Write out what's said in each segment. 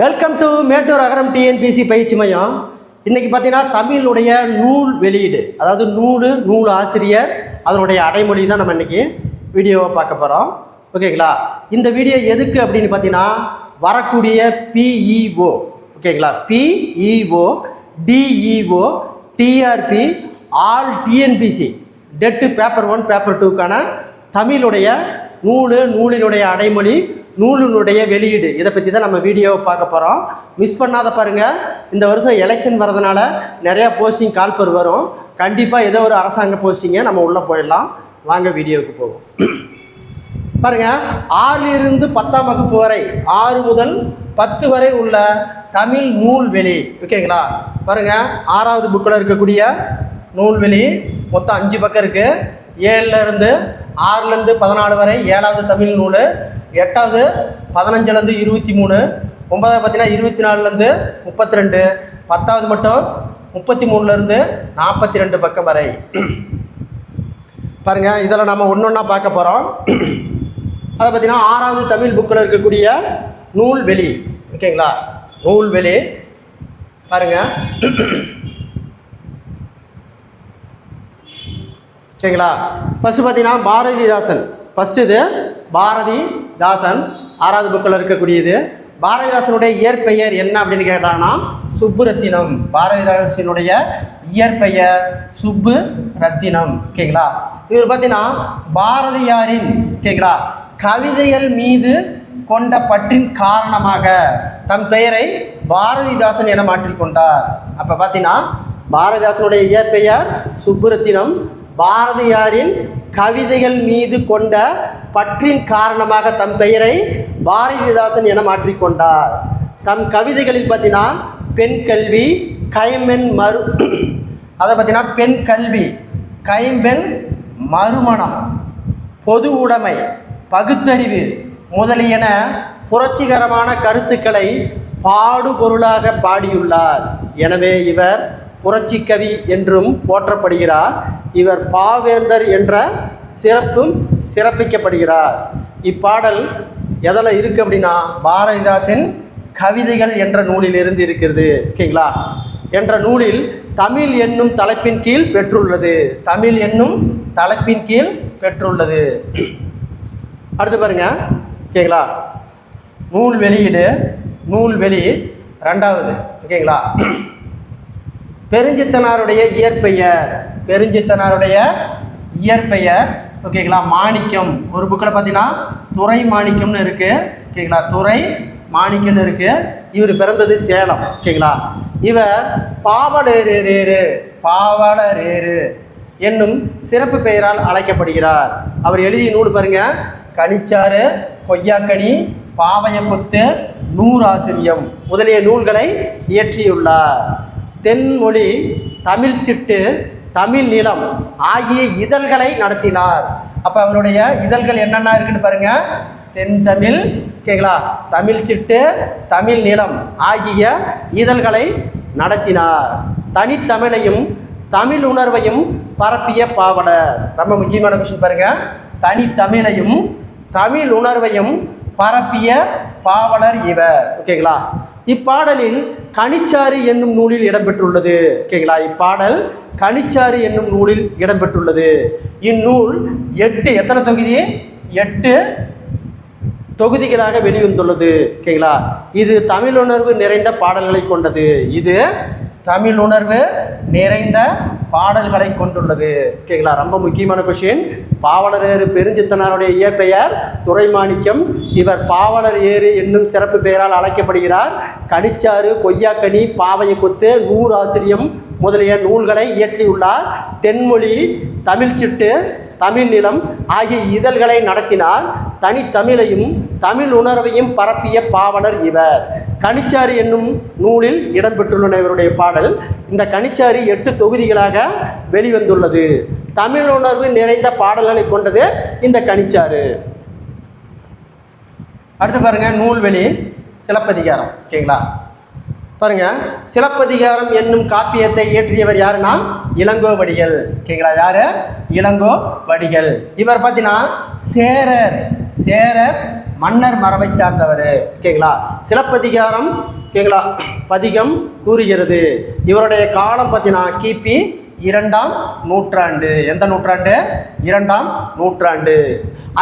Welcome to Mettur Agaram TNPSC பயிற்சி மையம். இன்றைக்கி பார்த்தீங்கன்னா தமிழுடைய நூல் வெளியீடு, அதாவது நூல் ஆசிரியர் அதனுடைய அடைமொழி தான் நம்ம இன்றைக்கி வீடியோவை பார்க்க போகிறோம். ஓகேங்களா? இந்த வீடியோ எதுக்கு அப்படின்னு பார்த்தீங்கன்னா வரக்கூடிய பிஇஓ, ஓகேங்களா, BEO, DEO, TRB, all TNPSC TET paper 1 paper 2க்கான தமிழுடைய நூலினுடைய அடைமொழி, நூலினுடைய வெளியீடு, இதை பற்றி தான் நம்ம வீடியோவை பார்க்க போகிறோம். மிஸ் பண்ணாத பாருங்கள். இந்த வருஷம் எலெக்ஷன் வரதுனால நிறையா போஸ்டிங் கால்பர் வரும். கண்டிப்பாக ஏதோ ஒரு அரசாங்க போஸ்டிங்கை நம்ம உள்ளே போயிடலாம். வாங்க வீடியோவுக்கு போவோம். பாருங்கள், 6லிருந்து 10ஆம் வகுப்பு வரை, 6 முதல் 10 வரை உள்ள தமிழ் நூல்வெளி. ஓகேங்களா? பாருங்கள், 6வது புக்கில் இருக்கக்கூடிய நூல்வெளி மொத்தம் 5 பக்கம் இருக்குது. 7லேருந்து 6லேருந்து 14 வரை 7வது தமிழ் நூல், 8வது 15லேருந்து 23, 9வது பார்த்தீங்கன்னா 24லேருந்து 32, 10வது மட்டும் 33லேருந்து 42 பக்கம் வரை. பாருங்கள், இதில் நம்ம ஒன்று ஒன்றா பார்க்க போகிறோம். அதை பார்த்தீங்கன்னா 6வது தமிழ் புக்கில் இருக்கக்கூடிய நூல்வெளி. ஓகேங்களா? நூல்வெளி பாருங்கள். சரிங்களா? ஃபஸ்ட்டு பார்த்தீங்கன்னா பாரதிதாசன். ஃபஸ்ட்டு இது பாரதிதாசன் 6வது புக்கில் இருக்கக்கூடியது. பாரதிதாசனுடைய இயற்பெயர் என்ன அப்படின்னு கேட்டாங்கன்னா சுப்புரத்தினம். பாரதிதாசனுடைய இயற்பெயர் சுப்பு ரத்தினம். ஓகேங்களா? இவர் பார்த்தீங்கன்னா பாரதியாரின், ஓகேங்களா, கவிதைகள் மீது கொண்ட பற்றின் காரணமாக தம் பெயரை பாரதிதாசன் என மாற்றிக்கொண்டார். அப்போ பார்த்தீங்கன்னா பாரதிதாசனுடைய இயற்பெயர் சுப்புரத்தினம். பாரதியாரின் கவிதைகள் மீது கொண்ட பற்றின் காரணமாக தம் பெயரை பாரதிதாசன் என மாற்றிக்கொண்டார். தம் கவிதைகளில் பார்த்தீங்கன்னா பெண் கல்வி, கைம்பெண் அதை பார்த்தீங்கன்னா பெண் கல்வி, கைம்பெண் மறுமணம், பொது உடைமை, பகுத்தறிவு முதலியன புரட்சிகரமான கருத்துக்களை பாடுபொருளாக பாடியுள்ளார். எனவே இவர் புரட்சி கவி என்றும் போற்றப்படுகிறார். இவர் பாவேந்தர் என்ற சிறப்பிக்கப்படுகிறார். இப்பாடல் எதில் இருக்குது அப்படின்னா பாரதிதாசன் கவிதைகள் என்ற நூலிலிருந்து இருக்கிறது. ஓகேங்களா? என்ற நூலில் தமிழ் என்னும் தலைப்பின் கீழ் பெற்றுள்ளது. தமிழ் என்னும் தலைப்பின் கீழ் பெற்றுள்ளது. அடுத்து பாருங்க. ஓகேங்களா? நூல் வெளியீடு, நூல்வெளி 2வது. ஓகேங்களா? பெருஞ்சித்தனாருடைய இயற்பெயர், பெருஞ்சித்தனாருடைய இயற்பெயர், ஓகேங்களா, மாணிக்கம். ஒரு புக்கில் பார்த்தீங்கன்னா துரை மாணிக்கம்னு இருக்குது. ஓகேங்களா? துரை மாணிக்கம்னு இருக்குது. இவர் பிறந்தது சேலம். ஓகேங்களா? இவர் பாவலரேறு என்னும் சிறப்பு பெயரால் அழைக்கப்படுகிறார். அவர் எழுதிய நூல் பாருங்கள், கனிச்சாறு, கொய்யாக்கனி, பாவையப்புத்து, நூறாசிரியம் முதலிய நூல்களை இயற்றியுள்ளார். தென்மொழி, தமிழ் சிட்டு, தமிழ் நிலம் ஆகிய இதழ்களை நடத்தினார். அப்போ அவருடைய இதழ்கள் என்னென்ன இருக்குன்னு பாருங்கள். தென் தமிழ், ஓகேங்களா, தமிழ் சிட்டு, தமிழ் நிலம் ஆகிய இதழ்களை நடத்தினார். தனித்தமிழையும் தமிழ் உணர்வையும் பரப்பிய பாவலர். ரொம்ப முக்கியமான கொஸ்டின் பாருங்கள். தனித்தமிழையும் தமிழ் உணர்வையும் பரப்பிய பாவலர் இவர். ஓகேங்களா? இப்பாடலில் கனிச்சாறு என்னும் நூலில் இடம்பெற்றுள்ளது. ஓகேங்களா? இப்பாடல் கனிச்சாறு என்னும் நூலில் இடம்பெற்றுள்ளது. இந்நூல் 8 எத்தனை தொகுதி? 8 தொகுதிகளாக வெளிவந்துள்ளது. ஓகேங்களா? இது தமிழுணர்வு நிறைந்த பாடல்களை கொண்டது. இது தமிழுணர்வு நிறைந்த பாடல்களை கொண்டுள்ளது. ஓகேங்களா? ரொம்ப முக்கியமான கொஸ்டின். பாவலர் ஏறு பெருஞ்சித்தனாருடைய இயற்பெயர் துரைமாணிக்கம். இவர் பாவலர் ஏறு என்னும் சிறப்பு பெயரால் அழைக்கப்படுகிறார். கனிச்சாறு, கொய்யாக்கனி, பாவையப்புத்து, நூறாசிரியம் முதலிய நூல்களை இயற்றியுள்ளார். தென்மொழி, தமிழ் சிட்டு, தமிழ் நிலம் ஆகிய இதழ்களை நடத்தினார். தனித்தமிழையும் தமிழ் உணர்வையும் பரப்பிய பாவலர் இவர். கனிச்சாறு என்னும் நூலில் இடம்பெற்றுள்ளன இவருடைய பாடல். இந்த கனிச்சாறு 8 தொகுதிகளாக வெளிவந்துள்ளது. தமிழ் உணர்வு நிறைந்த பாடல்களை கொண்டது இந்த கனிச்சாறு. அடுத்து பாருங்க, நூல்வெளி, சிலப்பதிகாரம். ஓகேங்களா? பாருங்க, சிலப்பதிகாரம் என்னும் காப்பியத்தை இயற்றியவர் யாருன்னா இளங்கோவடிகள். ஓகேங்களா? யாரு? இளங்கோவடிகள். இவர் பார்த்தீங்கன்னா சேரர் மன்னர் மரபை சார்ந்தவர். ஓகேங்களா. சிலப்பதிகாரம் ஓகேங்களா பதிகம் கூறுகிறது. இவருடைய காலம் பார்த்தீங்கன்னா கிபி 2ஆம் நூற்றாண்டு. எந்த நூற்றாண்டு? 2ஆம் நூற்றாண்டு.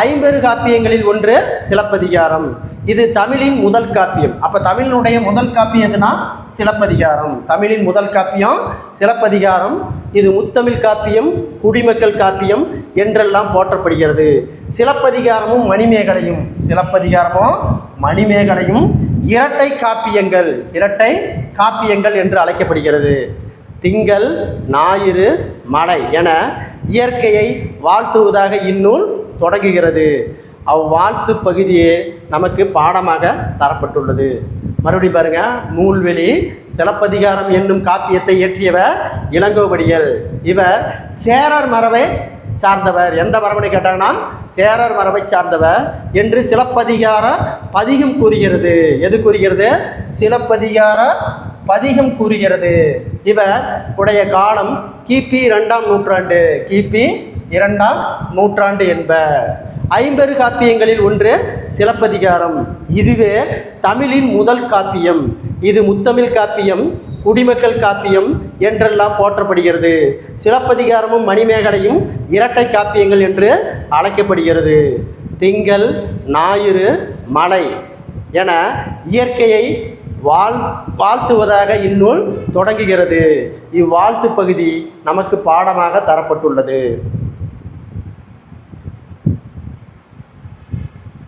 ஐம்பெரு காப்பியங்களில் ஒன்று சிலப்பதிகாரம். இது தமிழின் முதல் காப்பியம். அப்போ தமிழினுடைய முதல் காப்பியம் எதுனா சிலப்பதிகாரம். தமிழின் முதல் காப்பியம் சிலப்பதிகாரம். இது முத்தமிழ் காப்பியம், குடிமக்கள் காப்பியம் என்றெல்லாம் போற்றப்படுகிறது. சிலப்பதிகாரமும் மணிமேகலையும் இரட்டை காப்பியங்கள் என்று அழைக்கப்படுகிறது. திங்கள், ஞாயிறு, மழை என இயற்கையை வாழ்த்துவதாக இந்நூல் தொடங்குகிறது. அவ்வாழ்த்து பகுதியே நமக்கு பாடமாக தரப்பட்டுள்ளது. மறுபடியும் பாருங்க, நூல்வெளி சிலப்பதிகாரம் என்னும் காப்பியத்தை இயற்றியவர் இளங்கோவடிகள். இவர் சேரர் மரபை சார்ந்தவர். எந்த மரபனை கேட்டாங்கன்னா சேரர் மரபை சார்ந்தவர் என்று சிலப்பதிகார பதிகம் கூறுகிறது. எது கூறுகிறது? சிலப்பதிகார பதிகம் கூறுகிறது. இவர் உடைய காலம் கிபி 2ஆம் நூற்றாண்டு என்பர். ஐம்பெரு காப்பியங்களில் ஒன்று சிலப்பதிகாரம். இதுவே தமிழின் முதல் காப்பியம். இது முத்தமிழ் காப்பியம், குடிமக்கள் காப்பியம் என்றெல்லாம் போற்றப்படுகிறது. சிலப்பதிகாரமும் மணிமேகலையும் இரட்டை காப்பியங்கள் என்று அழைக்கப்படுகிறது. திங்கள், ஞாயிறு, மழை என இயற்கையை வாழ்த்துவதாக இந்நூல் தொடங்குகிறது. இவ்வாழ்த்து பகுதி நமக்கு பாடமாக தரப்பட்டுள்ளது.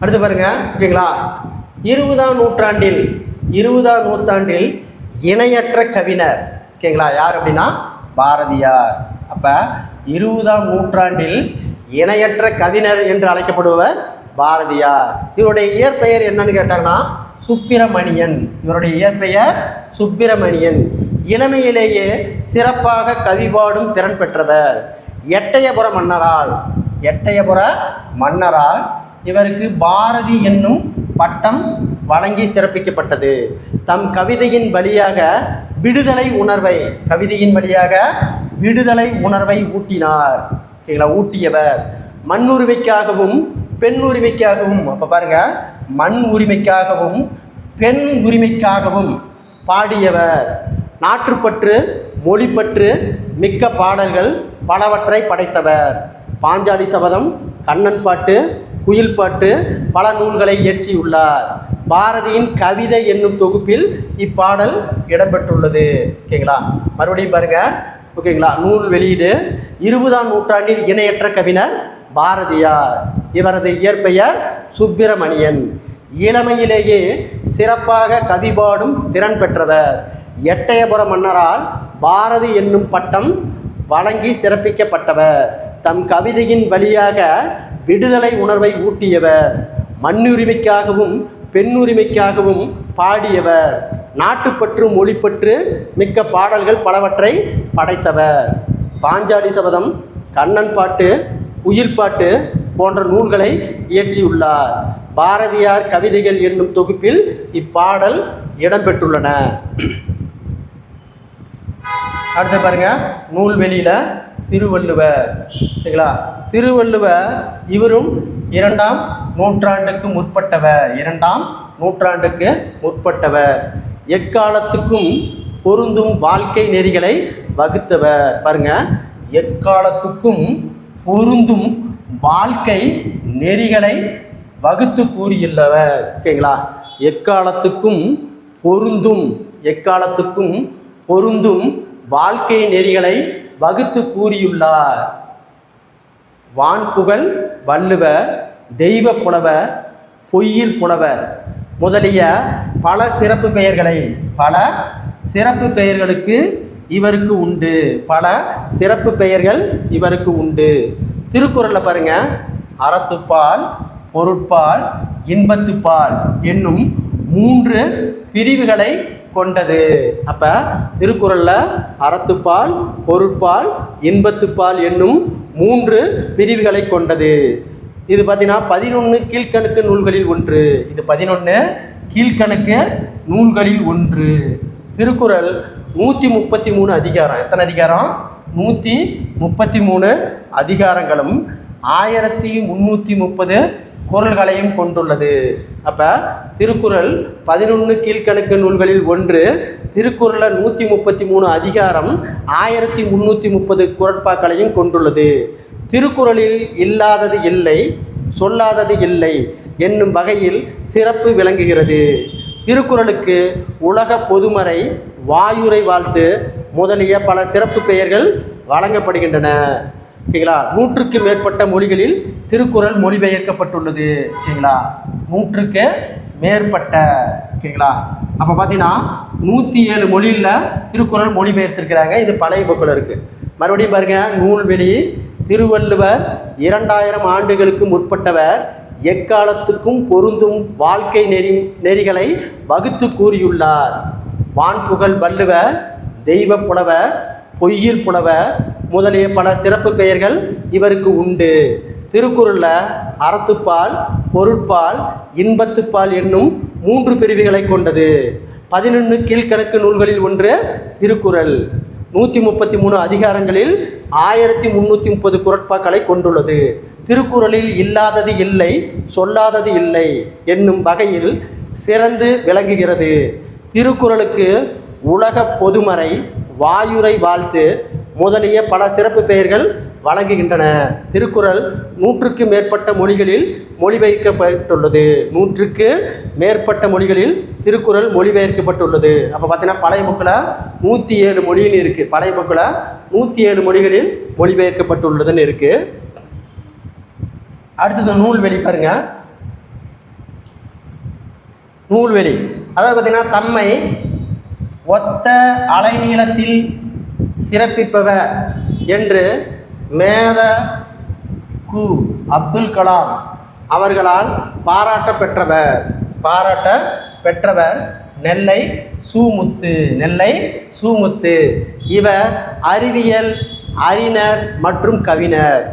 அடுத்து பாருங்க, ஓகேங்களா. 20ஆம் நூற்றாண்டில் இணையற்ற கவிஞர். ஓகேங்களா. யார் அப்படின்னா பாரதியார். அப்போ 20ஆம் நூற்றாண்டில் இணையற்ற கவிஞர் என்று அழைக்கப்படுபவர் பாரதியார். இவருடைய இயற்பெயர் என்னன்னு கேட்டாங்கன்னா சுப்பிரமணியன். இவருடைய இயற்பெயர் சுப்பிரமணியன். இளமையிலேயே சிறப்பாக கவிபாடும் திறன் பெற்றவர். எட்டயபுர மன்னரால் இவருக்கு பாரதி என்னும் பட்டம் வழங்கி சிறப்பிக்கப்பட்டது. தம் கவிதையின் வழியாக விடுதலை உணர்வை ஊட்டினார். ஓகேங்களா. ஊட்டியவர். மண் உரிமைக்காகவும் பெண் உரிமைக்காகவும், அப்போ பாருங்க, மண் உரிமைக்காகவும் பெண் உரிமைக்காகவும் பாடியவர். நாட்டுப்பற்று, மொழிப்பற்று மிக்க பாடல்கள் பலவற்றை படைத்தவர். பாஞ்சாலி சபதம், கண்ணன் பாட்டு, குயில் பாட்டு பல நூல்களை இயற்றியுள்ளார். பாரதியின் கவிதை என்னும் தொகுப்பில் இப்பாடல் இடம்பெற்றுள்ளது. ஓகேங்களா. மறுபடியும் பாருங்க, ஓகேங்களா. நூல் வெளியீடு 20ஆம் நூற்றாண்டில் இணையற்ற கவிஞர் பாரதியார். இவரது இயற்பெயர் சுப்பிரமணியன். இளமையிலேயே சிறப்பாக கவிபாடும் திறன் பெற்றவர். எட்டயபுர மன்னரால் பாரதி என்னும் பட்டம் வழங்கி சிறப்பிக்கப்பட்டவர். தம் கவிதையின் வழியாக விடுதலை உணர்வை ஊட்டியவர். மண்ணுரிமைக்காகவும் பெண்ணுரிமைக்காகவும் பாடியவர். நாட்டுப்பற்று, மொழிப்பற்று மிக்க பாடல்கள் பலவற்றை படைத்தவர். பாஞ்சாலி சபதம், கண்ணன் பாட்டு, குயில் பாட்டு போன்ற நூல்களை இயற்றியுள்ளார். பாரதியார் கவிதைகள் என்னும் தொகுப்பில் இப்பாடல் இடம்பெற்றுள்ளன. அடுத்து பாருங்க, நூல்வெளியில திருவள்ளுவர். சரிங்களா. திருவள்ளுவர் இவரும் 2ஆம் நூற்றாண்டுக்கு முற்பட்டவர். எக்காலத்துக்கும் பொருந்தும் வாழ்க்கை நெறிகளை வகுத்தவர். பாருங்க, எக்காலத்துக்கும் பொருந்தும் வாழ்க்கை நெறிகளை வகுத்து கூறியுள்ளவர். ஓகேங்களா. எக்காலத்துக்கும் பொருந்தும் வாழ்க்கை நெறிகளை வகுத்து கூறியுள்ளார். வான்புகழ் வள்ளுவர், தெய்வ புலவர், பொய்யில் புலவர் முதலிய பல சிறப்பு பெயர்களுக்கு இவருக்கு உண்டு. திருக்குறளில் பாருங்க, அறத்துப்பால், பொருட்பால், இன்பத்துப்பால் என்னும் 3 பிரிவுகளை கொண்டது. அப்போ திருக்குறளில் அறத்துப்பால், பொருட்பால், இன்பத்துப்பால் என்னும் 3 பிரிவுகளை கொண்டது. இது பார்த்தீங்கன்னா 11 கீழ்கணக்கு நூல்களில் ஒன்று. இது 11 கீழ்கணக்கு நூல்களில் ஒன்று. திருக்குறள் 133 அதிகாரம். எத்தனை அதிகாரம்? 133 அதிகாரங்களும் 1330 குறள்களையும் கொண்டுள்ளது. அப்போ திருக்குறள் 11 கீழ்கணக்கு நூல்களில் ஒன்று. திருக்குறளில் 133 அதிகாரம் 1330 குறட்பாக்களையும் கொண்டுள்ளது. திருக்குறளில் இல்லாதது இல்லை, சொல்லாதது இல்லை என்னும் வகையில் சிறப்பு விளங்குகிறது. திருக்குறளுக்கு உலக பொதுமறை, வாயுரை வாழ்த்து முதலிய பல சிறப்பு பெயர்கள் வழங்கப்படுகின்றன. ஓகேங்களா? 100க்கு மேற்பட்ட மொழிகளில் திருக்குறள் மொழிபெயர்க்கப்பட்டுள்ளது. ஓகேங்களா? 100க்கு மேற்பட்ட. ஓகேங்களா? அப்போ பார்த்தீங்கன்னா 107 மொழியில் திருக்குறள் மொழிபெயர்த்திருக்கிறாங்க. இது பழைய புக்கில் இருக்குது. மறுபடியும் பாருங்கள், நூல்வெளி. திருவள்ளுவர் 2000 ஆண்டுகளுக்கு முற்பட்டவர். எக்காலத்துக்கும் பொருந்தும் வாழ்க்கை நெறிகளை வகுத்து கூறியுள்ளார். வான்புகழ் வள்ளுவர், தெய்வ புலவர், பொய்யில் புலவர் முதலிய பல சிறப்பு பெயர்கள் இவருக்கு உண்டு. திருக்குறளில் அறத்துப்பால், பொருட்பால், இன்பத்துப்பால் என்னும் 3 பிரிவுகளை கொண்டது. 11 கீழ்கணக்கு நூல்களில் ஒன்று திருக்குறள். 133 அதிகாரங்களில் 1330 குறட்பாக்களை கொண்டுள்ளது. திருக்குறளில் இல்லாதது இல்லை, சொல்லாதது இல்லை என்னும் வகையில் சிறந்து விளங்குகிறது. திருக்குறளுக்கு உலக பொதுமறை, வாயுரை வாழ்த்து முதலிய பல சிறப்பு பெயர்கள் வழங்குகின்றன. திருக்குறள் 100க்கு மேற்பட்ட மொழிகளில் மொழிபெயர்க்கப்பட்டுள்ளது. 100க்கு மேற்பட்ட மொழிகளில் திருக்குறள் மொழிபெயர்க்கப்பட்டுள்ளது. அப்போ பார்த்தீங்கன்னா பழைய புக்கில் 107 மொழின்னு இருக்குது. பழைய புக்கில் 107 மொழிகளில் மொழிபெயர்க்கப்பட்டுள்ளதுன்னு இருக்குது. அடுத்தது நூல்வெளி. பாருங்க, நூல்வெளி அதாவது பார்த்தீங்கன்னா தம்மை ஒத்த அலைநீளத்தில் சிறப்பிப்பவர் என்று மேத கு அப்துல் கலாம் அவர்களால் பாராட்ட பெற்றவர் நெல்லை சு.முத்து. இவர் அறிவியல் அறிஞர் மற்றும் கவிஞர்.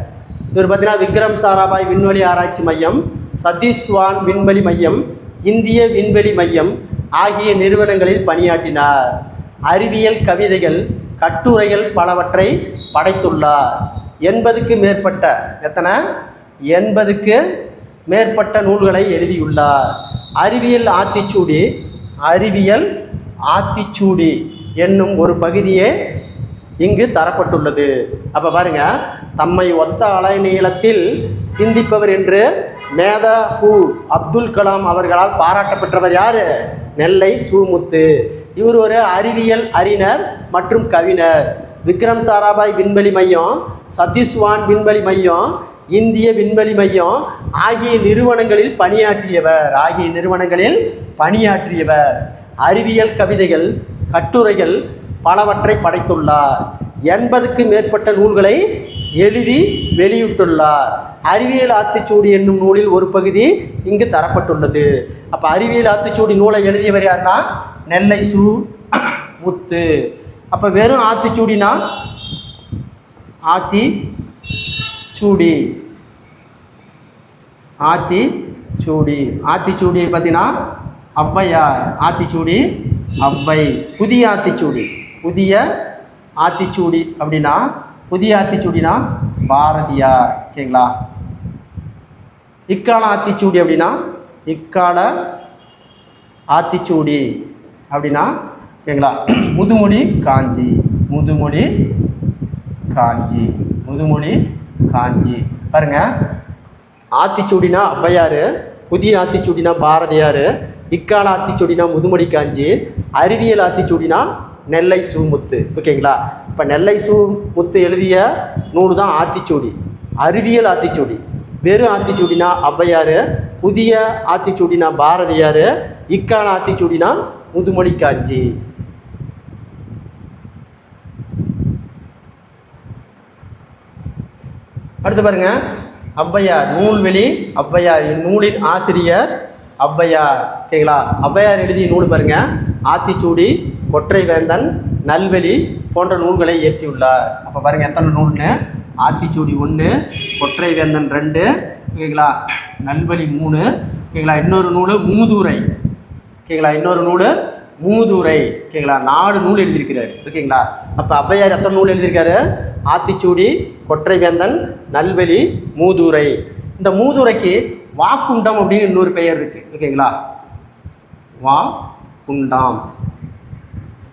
இவர் பார்த்தீங்கன்னா விக்ரம் சாராபாய் விண்வெளி ஆராய்ச்சி மையம், சதீஷ்வான் விண்வெளி மையம், இந்திய விண்வெளி மையம் ஆகிய நிறுவனங்களில் பணியாற்றினார். அறிவியல் கவிதைகள், கட்டுரைகள் பலவற்றை படைத்துள்ளார். 80க்கு மேற்பட்ட நூல்களை எழுதியுள்ளார். அறிவியல் ஆத்திச்சூடி என்னும் ஒரு பகுதியே இங்கு தரப்பட்டுள்ளது. அப்போ பாருங்க, தம்மை ஒத்த அலைநீளத்தில் சிந்திப்பவர் என்று மேதா கு அப்துல் கலாம் அவர்களால் பாராட்ட பெற்றவர் யார்? நெல்லை சு.முத்து. இவர் ஒரு அறிவியல் அறிஞர் மற்றும் கவிஞர். விக்ரம் சாராபாய் விண்வெளி மையம், சதீஷ்வான் விண்வெளி மையம், இந்திய விண்வெளி மையம் ஆகிய நிறுவனங்களில் பணியாற்றியவர். அறிவியல் கவிதைகள், கட்டுரைகள் பலவற்றை படைத்துள்ளார். 80க்கு மேற்பட்ட நூல்களை எழுதி வெளியிட்டுள்ளார். அறிவியல் ஆத்திச்சூடி என்னும் நூலில் ஒரு பகுதி இங்கு தரப்பட்டுள்ளது. அப்போ அறிவியல் ஆத்திச்சூடி நூலை எழுதியவர் யாருன்னா நெல்லை சு.முத்து. அப்போ வெறும் ஆத்திச்சூடினா ஆத்திச்சூடியை பார்த்தீங்கன்னா ஔவையார். ஆத்திச்சூடி ஔவை. புதிய ஆத்திச்சூடி அப்படின்னா பாரதியார். ஓகேங்களா? இக்கால ஆத்திச்சூடி அப்படின்னா ஓகேங்களா, முதுமொழி காஞ்சி. பாருங்க, ஆத்திச்சூடினா ஔவையார், புதிய ஆத்திச்சூடினா பாரதியார், இக்கால ஆத்திச்சூடினா முதுமொழி காஞ்சி, அறிவியல் ஆத்திச்சூடினா நெல்லை சு.முத்து. ஓகேங்களா? இப்போ நெல்லை சு.முத்து எழுதிய நூல் தான் ஆத்திச்சூடி. அறிவியல் ஆத்திச்சூடி. வெறும் ஆத்திச்சூடினா ஔவையார், புதிய ஆத்திச்சூடினா பாரதியார், இக்கால ஆத்திச்சூடினா முதுமொழி காஞ்சி. அடுத்து பாருங்க, ஔவையார். நூல்வெளி ஔவையார். இந்நூலின் ஆசிரியர் ஔவையார். ஓகேங்களா? ஔவையார் எழுதிய நூல் பாருங்க, ஆத்திச்சூடி, கொற்றைவேந்தன், நல்வெளி போன்ற நூல்களை இயற்றியுள்ளார். அப்போ பாருங்கள் எத்தனை நூல்னு. ஆத்திச்சூடி 1, கொற்றைவேந்தன் 2, ஓகேங்களா, நல்வெளி 3, ஓகேங்களா, இன்னொரு நூல் மூதுரை. ஓகேங்களா, ஓகேங்களா, 4 நூல் எழுதியிருக்கிறாரு. ஓகேங்களா? அப்போ ஔவையார் எத்தனை நூல் எழுதியிருக்காரு? ஆத்திச்சூடி, கொற்றைவேந்தன், நல்வெளி, மூதுரை. இந்த மூதுரைக்கு வாக்குண்டம் அப்படின்னு இன்னொரு பெயர் இருக்குது. ஓகேங்களா, வா குண்டாம்.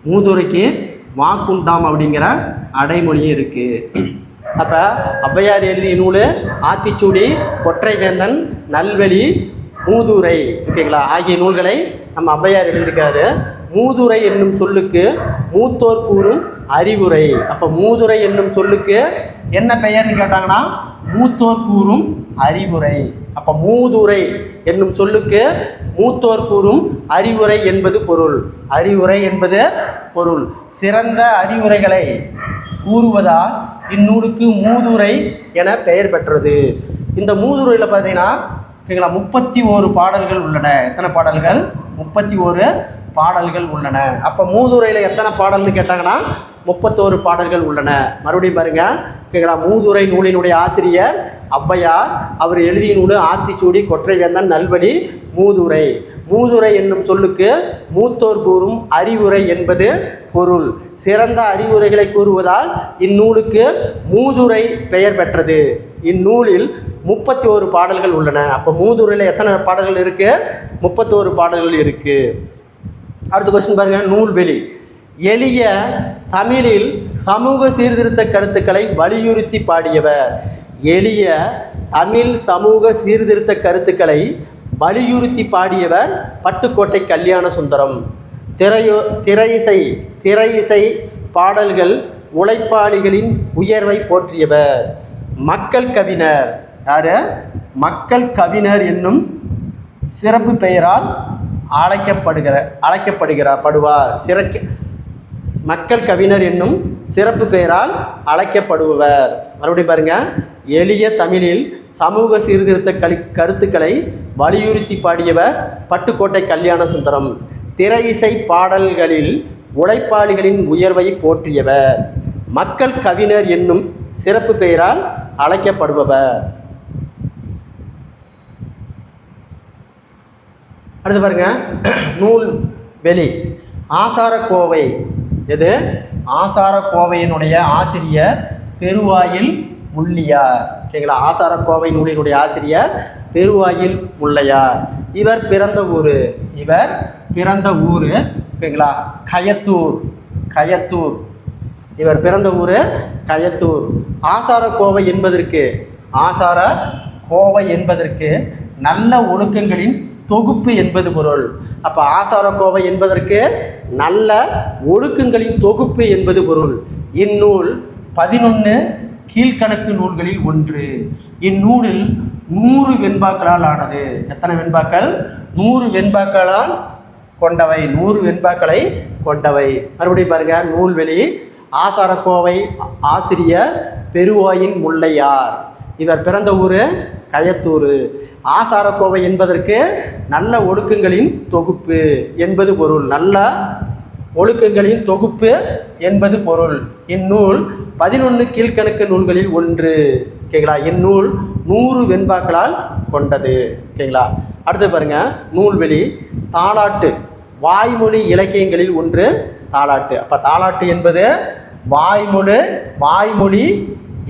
மூதுரைக்கு வாக்குண்டாம் அப்படிங்கிற அடைமொழியும் இருக்குது. அப்போ ஔவையார் எழுதிய நூல் ஆத்திச்சூடி, கொற்றைவேந்தன், நல்வழி, மூதுரை, ஓகேங்களா ஆகிய நூல்களை நம்ம ஔவையார் எழுதியிருக்காரு. மூதுரை என்னும் சொல்லுக்கு மூத்தோர் கூறும் அறிவுரை. அப்போ மூதுரை என்னும் சொல்லுக்கு என்ன பெயர்னு கேட்டாங்கன்னா மூத்தோர் கூறும் அறிவுரை. அப்போ மூதுரை என்னும் சொல்லுக்கு மூத்தோர் கூறும் அறிவுரை என்பது பொருள். அறிவுரை என்பது பொருள். சிறந்த அறிவுரைகளை கூறுவதால் இந்நூலுக்கு மூதுரை என பெயர் பெற்றது. இந்த மூதுரையில் பார்த்தீங்கன்னா ஓகேங்களா 31 பாடல்கள் உள்ளன. எத்தனை பாடல்கள்? 31 பாடல்கள் உள்ளன. அப்போ மூதுரையில் எத்தனை பாடல்னு கேட்டாங்கன்னா 31 பாடல்கள் உள்ளன. மறுபடியும் பாருங்க, ஓகேங்களா மூதுரை நூலினுடைய ஆசிரியர் ஔவையார். அவர் எழுதிய நூல் ஆத்திச்சூடி, கொற்றைவேந்தன், நல்வழி, மூதுரை. மூதுரை என்னும் சொல்லுக்கு மூத்தோர் கூறும் அறிவுரை என்பது பொருள். சிறந்த அறிவுரைகளை கூறுவதால் இந்நூலுக்கு மூதுரை பெயர் பெற்றது. இந்நூலில் 31 பாடல்கள் உள்ளன. அப்போ மூதுரையில் எத்தனை பாடல்கள் இருக்குது? 31 பாடல்கள் இருக்குது. அடுத்த கொஸ்டின் பாருங்கள். நூல்வெளி. எளிய தமிழில் சமூக சீர்திருத்த கருத்துக்களை வலியுறுத்தி பாடியவர். எளிய தமிழ் சமூக சீர்திருத்த கருத்துக்களை வலியுறுத்தி பாடியவர் பட்டுக்கோட்டை கல்யாண சுந்தரம். திரை இசை பாடல்கள் உழைப்பாளிகளின் உயர்வை போற்றியவர். மக்கள் கவிஞர். யார்? மக்கள் கவிஞர் என்னும் சிறப்பு பெயரால் அழைக்கப்படுவார். மக்கள் கவிஞர் என்னும் சிறப்பு பெயரால் அழைக்கப்படுபவர். மறுபடியும் பாருங்க, எளிய தமிழில் சமூக சீர்திருத்த கருத்துக்களை வலியுறுத்தி பாடியவர் பட்டுக்கோட்டை கல்யாண சுந்தரம். திரை இசை பாடல்களில் உழைப்பாளிகளின் உயர்வை போற்றியவர். மக்கள் கவிஞர் என்னும் சிறப்பு பெயரால் அழைக்கப்படுபவர். அடுத்து பாருங்க, நூல் வெளி. ஆசாரக்கோவை. எது? ஆசாரக்கோவையினுடைய ஆசிரியர் பெருவாயில் முள்ளியார். ஓகேங்களா, ஆசாரக்கோவை நூலினுடைய ஆசிரியர் பெருவாயில் முள்ளையார். இவர் பிறந்த ஊர் ஓகேங்களா கயத்தூர். இவர் பிறந்த ஊர் கயத்தூர். ஆசாரக்கோவை என்பதற்கு நல்ல ஒழுக்கங்களின் தொகுப்பு என்பது பொருள். அப்போ ஆசாரக்கோவை என்பதற்கு நல்ல ஒழுக்கங்களின் தொகுப்பு என்பது பொருள். இந்நூல் 11 கீழ்கணக்கு நூல்களில் ஒன்று. இந்நூலில் 100 வெண்பாக்களால் ஆனது. எத்தனை வெண்பாக்கள்? 100 வெண்பாக்களால் கொண்டவை. 100 வெண்பாக்களை கொண்டவை. மறுபடியும் பாருங்க, நூல்வெளி. ஆசாரக்கோவை ஆசிரியர் பெருவாயின் முள்ளையார். இவர் பிறந்த ஊர் கயத்தூர். ஆசாரக்கோவை என்பதற்கு நல்ல ஒழுக்கங்களின் தொகுப்பு என்பது பொருள். நல்ல ஒழுக்கங்களின் தொகுப்பு என்பது பொருள். இந்நூல் 11 கீழ்கணக்கு நூல்களில் ஒன்று. ஓகேங்களா, இந்நூல் 100 வெண்பாக்களால் கொண்டது. ஓகேங்களா, அடுத்து பாருங்க, நூல்வெளி. தாலாட்டு. வாய்மொழி இலக்கியங்களில் ஒன்று தாலாட்டு. அப்போ தாலாட்டு என்பது வாய்மொழி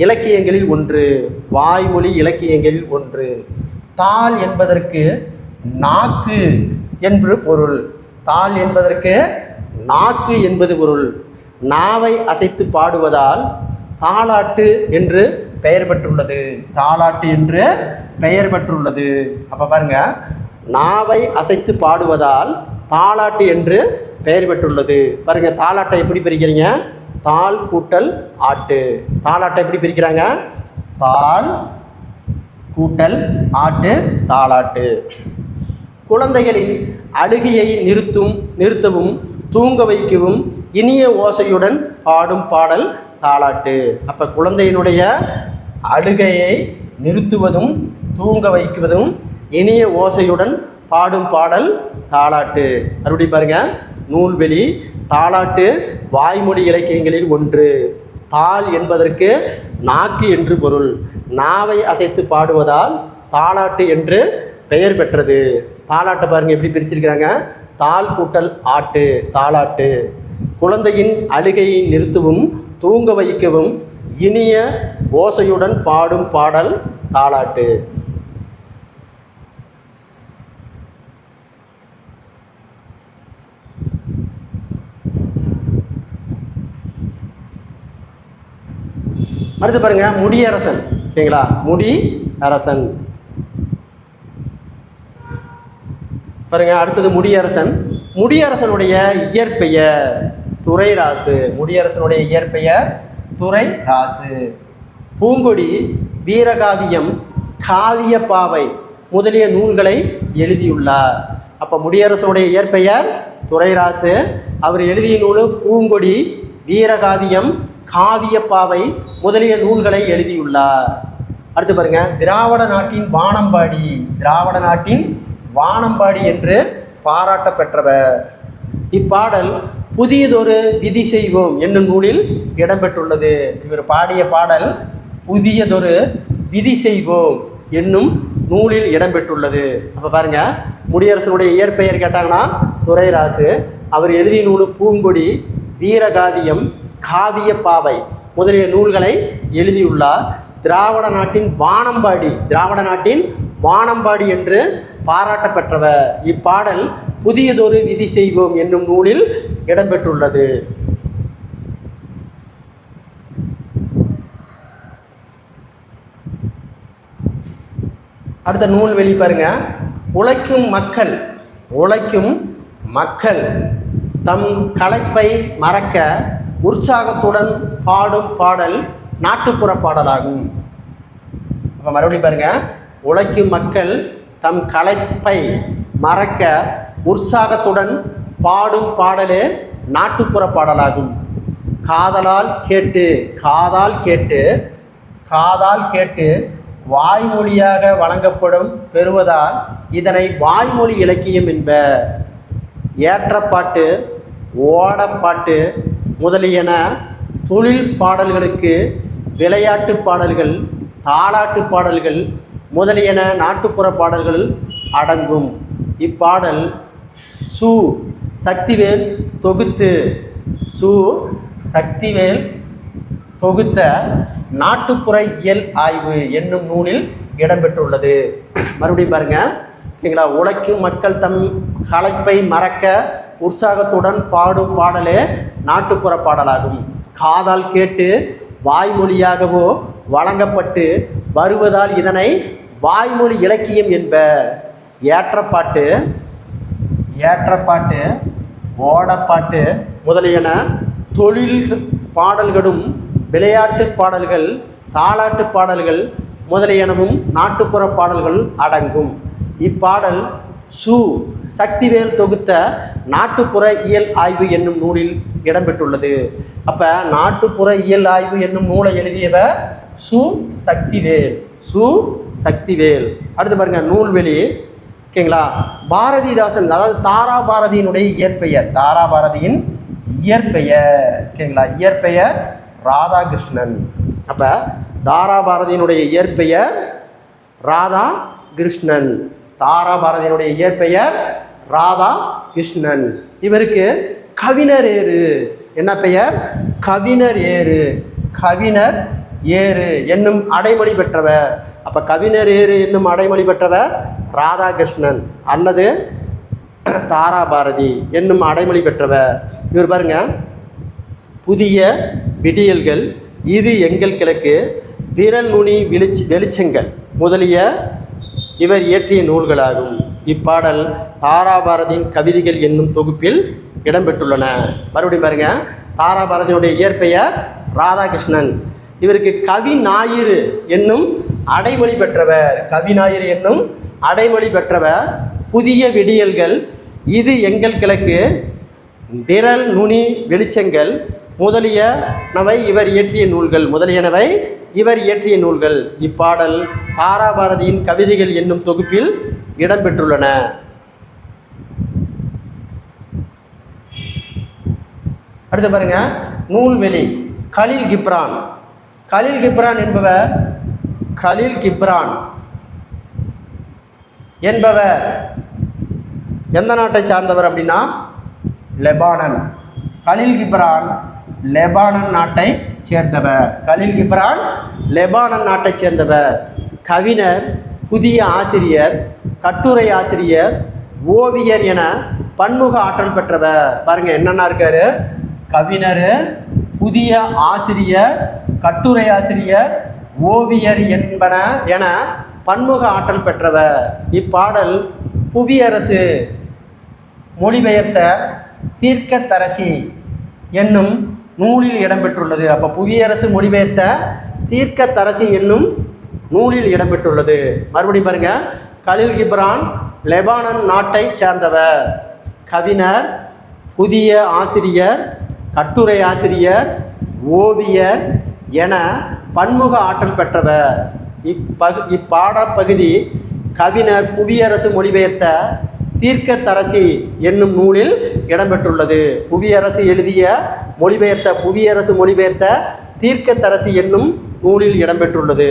இலக்கியங்களில் ஒன்று. வாய்மொழி இலக்கியங்களில் ஒன்று. தாள் என்பதற்கு நாக்கு என்று பொருள். தாள் என்பதற்கு நாக்கு என்பது பொருள். நாவை அசைத்து பாடுவதால் தாலாட்டு என்று பெயர் பெற்றுள்ளது. தாலாட்டு என்று பெயர் பெற்றுள்ளது. அப்போ பாருங்க, நாவை அசைத்து பாடுவதால் தாலாட்டு என்று பெயர் பெற்றுள்ளது. பாருங்க, தாலாட்டை எப்படி பிரிக்கிறீங்க? தாள் கூட்டல் ஆட்டு. தாலாட்டை எப்படி பிரிக்கிறாங்க? தாள் கூட்டல் ஆட்டு, தாலாட்டு. குழந்தைகளின் அழுகையை நிறுத்தவும் தூங்க வைக்கவும் இனிய ஓசையுடன் பாடும் பாடல் தாலாட்டு. அப்போ குழந்தையினுடைய அழுகையை நிறுத்துவதும் தூங்க வைக்குவதும் இனிய ஓசையுடன் பாடும் பாடல் தாலாட்டு. மறுபடியும் பாருங்க, நூல்வெளி. தாலாட்டு வாய்மொழி இலக்கியங்களில் ஒன்று. தாள் என்பதற்கு நாக்கு என்று பொருள். நாவை அசைத்து பாடுவதால் தாலாட்டு என்று பெயர் பெற்றது. தாலாட்டை பாருங்கள் எப்படி பிரிச்சிருக்கிறாங்க? தாள் கூட்டல் ஆட்டு, தாலாட்டு. குழந்தையின் அழுகையை நிறுத்தவும் தூங்க வைக்கவும் இனிய ஓசையுடன் பாடும் பாடல் தாலாட்டு. மறுபடியும் பாருங்க, நூல்வெளி. தாலாட்டு வாய்மொழி இலக்கியங்களில் ஒன்று. தாள் என்பதற்கு நாக்கு என்று பொருள். நாவை அசைத்து பாடுவதால் தாலாட்டு என்று பெயர் பெற்றது. தாலாட்டை பாருங்கள் எப்படி பிரிச்சிருக்கிறாங்க? தாள் கூட்டல் ஆட்டு, தாலாட்டு. குழந்தையின் அழுகையை நிறுத்தவும் தூங்க வைக்கவும் இனிய ஓசையுடன் பாடும் பாடல் தாலாட்டு. அடுத்து பாருங்க முடியரசன். ஓகேங்களா, முடியரசன் பாருங்க. அடுத்தது முடியரசன். முடியரசனுடைய இயற்பெயர் துரைராசு. முடியரசனுடைய இயற்பெயர் துரைராசு. பூங்கொடி, வீரகாவியம், காவியப்பாவை முதலிய நூல்களை எழுதியுள்ளார். அப்போ முடியரசனுடைய இயற்பெயர் துரைராசு. அவர் எழுதிய நூல் பூங்கொடி, வீரகாவியம், காவியப்பாவை முதலிய நூல்களை எழுதியுள்ளார். அடுத்து பாருங்க திராவிட நாட்டின் வானம்பாடி. திராவிட நாட்டின் வானம்பாடி என்று பாராட்ட பெற்றவர். இப்பாடல் புதியதொரு விதி செய்வோம் என்னும் நூலில் இடம்பெற்றுள்ளது. இவர் பாடிய பாடல் புதியதொரு விதி செய்வோம் என்னும் நூலில் இடம்பெற்றுள்ளது. அப்போ பாருங்க முடியரசனுடைய இயற்பெயர் கேட்டாங்கன்னா துரைராசு. அவர் எழுதிய நூல் பூங்கொடி, வீரகாவியம், காவியப்பாவை முதலிய நூல்களை எழுதியுள்ளார். திராவிட நாட்டின் வானம்பாடி, திராவிட நாட்டின் வானம்பாடி என்று பாராட்ட பெற்றவர். இப்பாடல் புதியதொரு விதி செய்வோம் என்னும் நூலில் இடம்பெற்றுள்ளது. அடுத்த நூல் வெளி பாருங்க. உழைக்கும் மக்கள், உழைக்கும் மக்கள் தம் களைப்பை மறக்க உற்சாகத்துடன் பாடும் பாடல் நாட்டுப்புற பாடலாகும். அப்போ மறுபடியும் பாருங்க, உழைக்கும் மக்கள் தம் களைப்பை மறக்க உற்சாகத்துடன் பாடும் பாடலே நாட்டுப்புற பாடலாகும். காதலால் கேட்டு, காதால் கேட்டு, காதால் கேட்டு வாய்மொழியாக வழங்கப்படும் பெறுவதால் இதனை வாய்மொழி இலக்கியம் என்ப. ஏற்றப்பாட்டு, ஓடப்பாட்டு முதலியன தொழில் பாடல்களுக்கு விளையாட்டு பாடல்கள், தாலாட்டு பாடல்கள் முதலியன நாட்டுப்புற பாடல்கள் அடங்கும். இப்பாடல் சு. சக்திவேல் தொகுத்து, சு. சக்திவேல் தொகுத்த நாட்டுப்புற இயல் ஆய்வு என்னும் நூலில் இடம்பெற்றுள்ளது. மறுபடியும் பாருங்க, ஓகேங்களா. உழைக்கும் மக்கள் தம் களைப்பை மறக்க உற்சாகத்துடன் பாடும் பாடலே நாட்டுப்புற பாடலாகும். காதால் கேட்டு வாய்மொழியாகவோ வழங்கப்பட்டு வருவதால் இதனை வாய்மொழி இலக்கியம் என்ப. ஏற்றப்பாட்டு, ஏற்றப்பாட்டு, ஓடப்பாட்டு முதலியன தொழில் பாடல்களும் விளையாட்டு பாடல்கள், தாலாட்டு பாடல்கள் முதலியனவும் நாட்டுப்புற பாடல்கள் அடங்கும். இப்பாடல் சு. சக்திவேல் தொகுத்த நாட்டுப்புற இயல் ஆய்வு என்னும் நூலில் இடம்பெற்றுள்ளது. அப்போ நாட்டுப்புற இயல் ஆய்வு என்னும் நூலை எழுதியவர் சு. சக்திவேல், சு. சக்திவேல். அடுத்து பாருங்க நூல்வெளி. ஓகேங்களா. பாரதிதாசன், அதாவது தாரா பாரதியினுடைய இயற்பெயர், தாரா பாரதியின் இயற்பெயர், ஓகேங்களா, இயற்பெயர் ராதாகிருஷ்ணன். அப்போ தாரா பாரதியினுடைய இயற்பெயர் ராதாகிருஷ்ணன். தாரா பாரதியினுடைய இயற்பெயர் ராதாகிருஷ்ணன். இவருக்கு கவிஞர் ஏறு, என்ன பெயர்? கவிஞர் ஏறு, கவிஞர் ஏறு என்னும் அடைமொழி பெற்றவர். அப்போ கவிஞர் ஏறு என்னும் அடைமொழி பெற்றவர் ராதாகிருஷ்ணன் அல்லது தாரா பாரதி என்னும் அடைமொழி பெற்றவர். இவர் பாருங்க, புதிய விடியல்கள், இது எங்கள் கிழக்கு, விரல் நுனி வெளிச்சங்கள் முதலிய இவர் இயற்றிய நூல்களாகும். இப்பாடல் தாரா பாரதியின் கவிதைகள் என்னும் தொகுப்பில் இடம்பெற்றுள்ளன. மறுபடியும் பாருங்க, தாரா பாரதியினுடைய இயற்பெயர் ராதாகிருஷ்ணன். இவருக்கு கவி ஞாயிறு என்னும் அடைமொழி பெற்றவர், கவி ஞாயிறு என்னும் அடைமொழி பெற்றவர். புதிய விடியல்கள், இது எங்கள் கிழக்கு, விரல் நுனி வெளிச்சங்கள் முதலியனவை இவர் இயற்றிய நூல்கள், முதலியனவை இவர் இயற்றிய நூல்கள். இப்பாடல் தாரா பாரதியின் கவிதைகள் என்னும் தொகுப்பில் இடம்பெற்றுள்ளன. அடுத்து பாருங்க நூல்வெளி. கலீல் கிப்ரான். கலீல் கிப்ரான் என்பவர், கலீல் கிப்ரான் என்பவர் எந்த நாட்டை சார்ந்தவர் அப்படின்னா லெபானன். கலீல் கிப்ரான் லெபானன் நாட்டை சேர்ந்தவர். கலீல் கிப்ரான் லெபானன் நாட்டை சேர்ந்தவர். கவிஞர், புதிய ஆசிரியர், கட்டுரை ஆசிரியர், ஓவியர் என பன்முக ஆற்றல் பெற்றவர். பாருங்க என்னென்ன இருக்காரு? கவிஞர், புதிய ஆசிரியர், கட்டுரையாசிரியர், ஓவியர் என்பன என பன்முக ஆற்றல் பெற்றவர். இப்பாடல் புவியரசு மொழிபெயர்த்த தீர்க்கதரசி என்னும் நூலில் இடம்பெற்றுள்ளது. அப்போ புவியரசு மொழிபெயர்த்த தீர்க்கதரசி என்னும் நூலில் இடம்பெற்றுள்ளது. மறுபடியும் பாருங்க, கலில் கிப்ரான் லெபானன் நாட்டை சேர்ந்தவர். கவிஞர், புதிய ஆசிரியர், கட்டுரை ஆசிரியர், ஓவியர் என பன்முக ஆற்றல் பெற்றவர். இப்பாடப்பகுதி கவிஞர் புவியரசு மொழிபெயர்த்த தீர்க்கதரசி என்னும் நூலில் இடம்பெற்றுள்ளது. புவியரசு எழுதிய புவியரசு மொழிபெயர்த்த தீர்க்கதரசி என்னும் நூலில் இடம்பெற்றுள்ளது.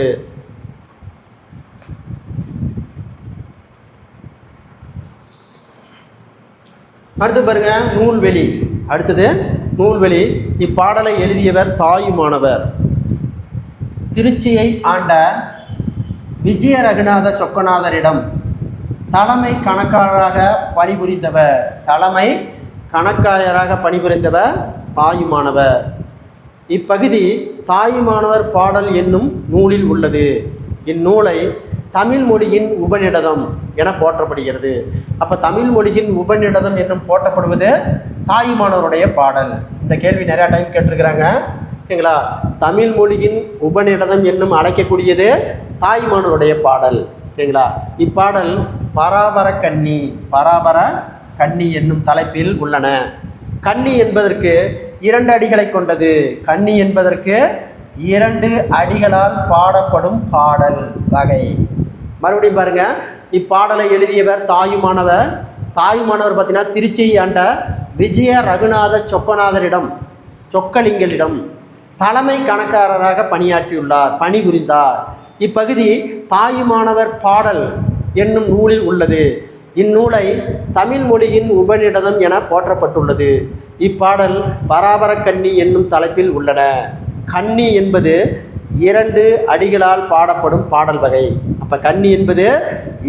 அடுத்து பாருங்க, நூல்வெளி. அடுத்தது நூல்வெளி. இப்பாடலை எழுதியவர் தாயுமானவர். திருச்சியை ஆண்ட விஜய ரகுநாத சொக்கநாதரிடம் தலைமை கணக்காயராக பணிபுரிந்தவர் தாயுமானவர். இப்பகுதி தாயுமானவர் பாடல் என்னும் நூலில் உள்ளது. இந்நூலை தமிழ் மொழியின் உபநிடதம் என போற்றப்படுகிறது. அப்போ தமிழ் மொழியின் உபநிடதம் என்னும் போற்றப்படுவது தாயுமானவருடைய பாடல். இந்த கேள்வி நிறையா டைம் கேட்டிருக்கிறாங்க. ஓகேங்களா? தமிழ் மொழியின் உபநிடதம் என்னும் அழைக்கக்கூடியது தாயுமானவருடைய பாடல். ஓகேங்களா? இப்பாடல் பராபர கன்னி என்னும் தலைப்பில் உள்ளன. கன்னி என்பதற்கு 2 அடிகளை கொண்டது. கன்னி என்பதற்கு 2 அடிகளால் பாடப்படும் பாடல் வகை. மறுபடியும் பாருங்க, இப்பாடலை எழுதியவர் தாயுமானவர். பார்த்தீங்கன்னா திருச்சியை ஆண்ட விஜய ரகுநாத சொக்கலிங்கலிடம் தலைமை கணக்காரராக பணிபுரிந்தார். இப்பகுதி தாயுமானவர் பாடல் என்னும் நூலில் உள்ளது. இந்நூலை தமிழ் மொழியின் உபநிடதம் என போற்றப்பட்டுள்ளது. இப்பாடல் பராபர கன்னி என்னும் தலைப்பில் உள்ளன. கன்னி என்பது 2 அடிகளால் பாடப்படும் பாடல் வகை. அப்போ கன்னி என்பது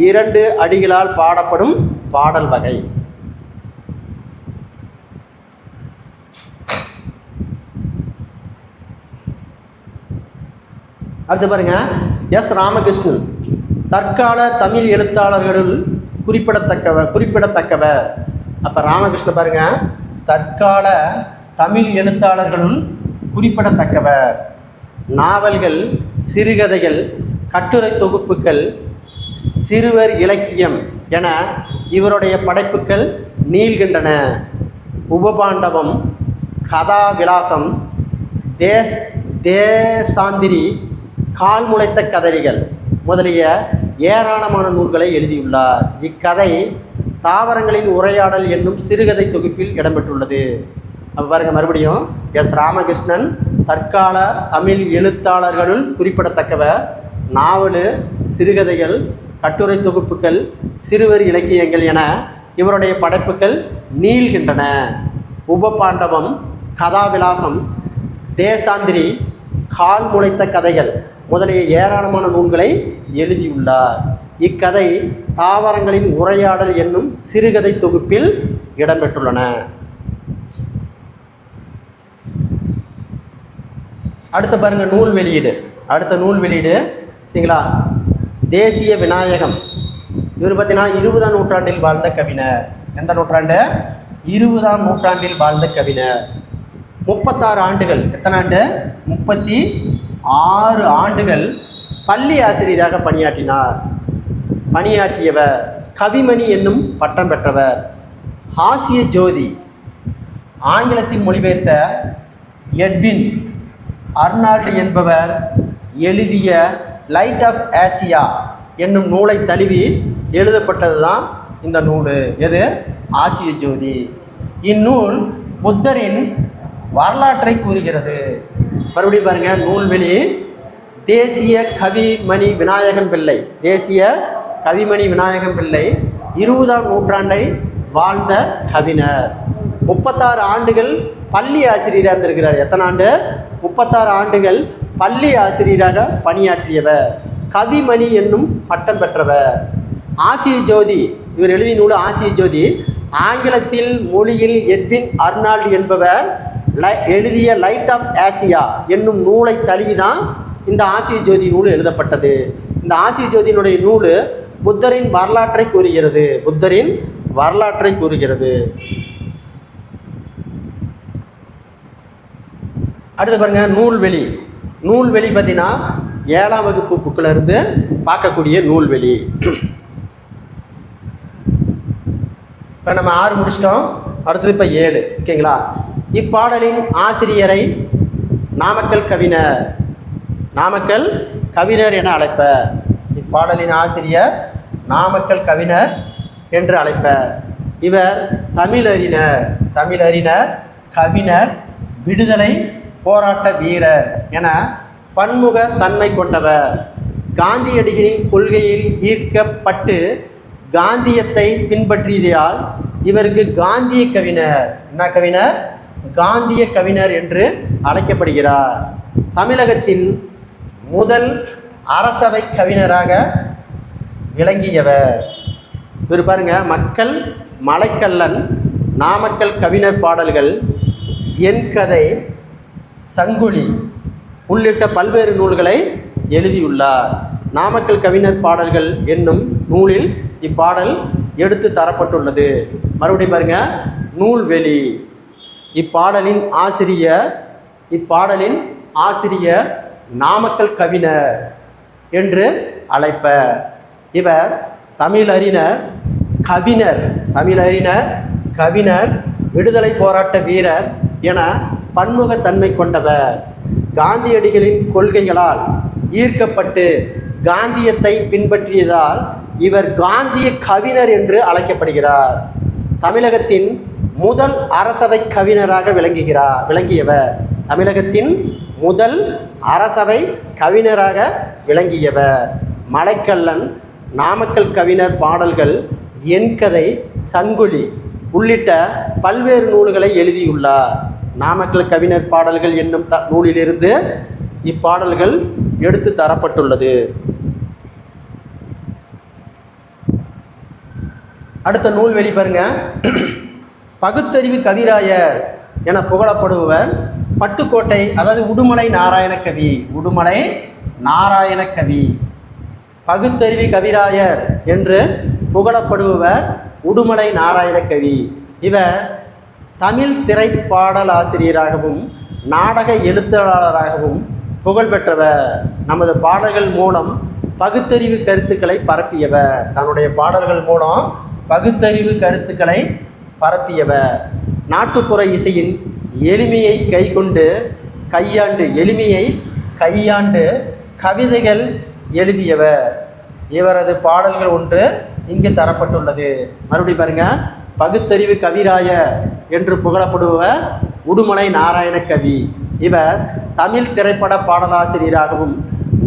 2 அடிகளால் பாடப்படும் பாடல் வகை. அடுத்து பாருங்க, எஸ் ராமகிருஷ்ணன் தற்கால தமிழ் எழுத்தாளர்களுள் குறிப்பிடத்தக்கவர். அப்போ ராமகிருஷ்ணன் பாருங்க, தற்கால தமிழ் எழுத்தாளர்களுள் குறிப்பிடத்தக்கவர். நாவல்கள், சிறுகதைகள், கட்டுரை தொகுப்புகள், சிறுவர் இலக்கியம் என இவருடைய படைப்புகள் நீள்கின்றன. உபபாண்டவம், கதாவிலாசம், தேசாந்திரி, கால் முளைத்த கதறிகள் முதலிய ஏராளமான நூல்களை எழுதியுள்ளார். இக்கதை தாவரங்களின் உரையாடல் என்னும் சிறுகதை தொகுப்பில் இடம்பெற்றுள்ளது. அப்போ பாருங்கள், மறுபடியும் எஸ் ராமகிருஷ்ணன் தற்கால தமிழ் எழுத்தாளர்களுள் குறிப்பிடத்தக்கவர். நாவல், சிறுகதைகள், கட்டுரை தொகுப்புகள், சிறுவர் இலக்கியங்கள் என இவருடைய படைப்புகள் நீள்கின்றன. உபபாண்டவம், கதாவிலாசம், தேசாந்திரி, கால் முளைத்த கதைகள் முதலிய ஏராளமான நூல்களை எழுதியுள்ளார். இக்கதை தாவரங்களின் உரையாடல் என்னும் சிறுகதை தொகுப்பில் இடம்பெற்றுள்ளன. அடுத்து பாருங்க, நூல் வெளியீடு. ஓகேங்களா? தேசிய விநாயகம். இவர் பார்த்தீங்கன்னா 20ஆம் நூற்றாண்டில் வாழ்ந்த கவிஞர். எந்த நூற்றாண்டு? 20ஆம் நூற்றாண்டில் வாழ்ந்த கவிஞர். 36 ஆண்டுகள். எத்தனை ஆண்டு? 36 ஆண்டுகள் பள்ளி ஆசிரியராக பணியாற்றியவர். கவிமணி என்னும் பட்டம் பெற்றவர். ஹாசிய ஜோதி ஆங்கிலத்தில் மொழிபெயர்த்த எட்வின் அர்னால்டு என்பவர் எழுதிய லைட் ஆஃப் ஆசியா என்னும் நூலை தழுவி எழுதப்பட்டது தான் இந்த நூல். எது? ஆசிய ஜோதி. இந்நூல் புத்தரின் வரலாற்றை கூறுகிறது. மறுபடியும் பாருங்க, நூல்வெளி. தேசிய கவிமணி விநாயகம் பிள்ளை 20ஆம் நூற்றாண்டை வாழ்ந்த கவிஞர். 36 ஆண்டுகள் பள்ளி ஆசிரியராக இருந்திருக்கிறார். எத்தனை ஆண்டு? 36 ஆண்டுகள் பள்ளி ஆசிரியராக பணியாற்றியவர். கவிமணி என்னும் பட்டம் பெற்றவர். ஆசிய ஜோதி, இவர் எழுதிய நூல் ஆசிய ஜோதி. ஆங்கிலத்தில் மொழியில் எட்வின் அர்னால்டு என்பவர் எழுதிய லைட் ஆஃப் ஆசியா என்னும் நூலை தழுவிதான் இந்த ஆசிய ஜோதி நூல் எழுதப்பட்டது. இந்த ஆசிய ஜோதியினுடைய நூல் புத்தரின் வரலாற்றை கூறுகிறது. புத்தரின் வரலாற்றை கூறுகிறது. அடுத்து பாருங்க, நூல்வெளி. நூல்வெளி பார்த்தீங்கன்னா 7ஆம் வகுப்பு புக்கில் இருந்து பார்க்கக்கூடிய நூல்வெளி. இப்போ நம்ம 6 முடிச்சிட்டோம், அடுத்தது இப்போ 7. ஓகேங்களா? இப்பாடலின் ஆசிரியரை நாமக்கல் கவிஞர், நாமக்கல் கவிஞர் என அழைப்பர். இப்பாடலின் ஆசிரியர் நாமக்கல் கவிஞர் என்று அழைப்பர். இவர் தமிழறிஞர், தமிழறிஞர், கவிஞர், விடுதலை போராட்ட வீரர் என பன்முக தன்மை கொண்டவர். காந்தியடிகளின் கொள்கையில் ஈர்க்கப்பட்டு காந்தியத்தை பின்பற்றியதால் இவருக்கு காந்திய கவிஞர், என்ன கவிஞர்? காந்திய கவிஞர் என்று அழைக்கப்படுகிறார். தமிழகத்தின் முதல் அரசவை கவிஞராக விளங்கியவர். இவர் பாருங்க, மக்கள், மலைக்கல்லன், நாமக்கல் கவிஞர் பாடல்கள், என் கதை, சங்குலி உள்ளிட்ட பல்வேறு நூல்களை எழுதியுள்ளார். நாமக்கல் கவிஞர் பாடல்கள் என்னும் நூலில் இப்பாடல் எடுத்து தரப்பட்டுள்ளது. மறுபடியும் பாருங்க, நூல்வெளி. இப்பாடலின் ஆசிரியர் நாமக்கல் கவிஞர் என்று அழைப்பர். இவர் தமிழறிஞர், கவிஞர், தமிழறிஞர், கவிஞர், விடுதலை போராட்ட வீரர் என பன்முகத்தன்மை கொண்டவர். காந்தியடிகளின் கொள்கைகளால் ஈர்க்கப்பட்டு காந்தியத்தை பின்பற்றியதால் இவர் காந்திய கவிஞர் என்று அழைக்கப்படுகிறார். தமிழகத்தின் முதல் அரசவை கவிஞராக விளங்கியவர். தமிழகத்தின் முதல் அரசவை கவிஞராக விளங்கியவர். மலைக்கல்லன், நாமக்கல் கவிஞர் பாடல்கள், என் கதை, சங்குலி உள்ளிட்ட பல்வேறு நூல்களை எழுதியுள்ளார். நாமக்கல் கவிஞர் பாடல்கள் என்னும் நூலிலிருந்து இப்பாடல்கள் எடுத்து தரப்பட்டுள்ளது. அடுத்த நூல்வெளி பாருங்க. பகுத்தறிவு கவிராயர் என புகழப்படுபவர் பட்டுக்கோட்டை, அதாவது உடுமலை நாராயணகவி. உடுமலை நாராயணகவி. பகுத்தறிவு கவிராயர் என்று புகழப்படுபவர் உடுமலை நாராயணகவி. இவர் தமிழ் திரைப்பாடலாசிரியராகவும் நாடக எழுத்தாளராகவும் புகழ்பெற்றவர். நமது பாடல்கள் மூலம் பகுத்தறிவு கருத்துக்களை பரப்பியவர். தன்னுடைய பாடல்கள் மூலம் பகுத்தறிவு கருத்துக்களை பரப்பியவர். நாட்டுப்புற இசையின் எளிமையை கையாண்டு கவிதைகள் எழுதியவர். இவரது பாடல்கள் ஒன்று இங்கு தரப்பட்டுள்ளது. மறுபடியும் பாருங்க, பகுத்தறிவு கவிராயர் என்று புகழப்படுபவர் உடுமலை நாராயணகவி. இவர் தமிழ் திரைப்பட பாடலாசிரியராகவும்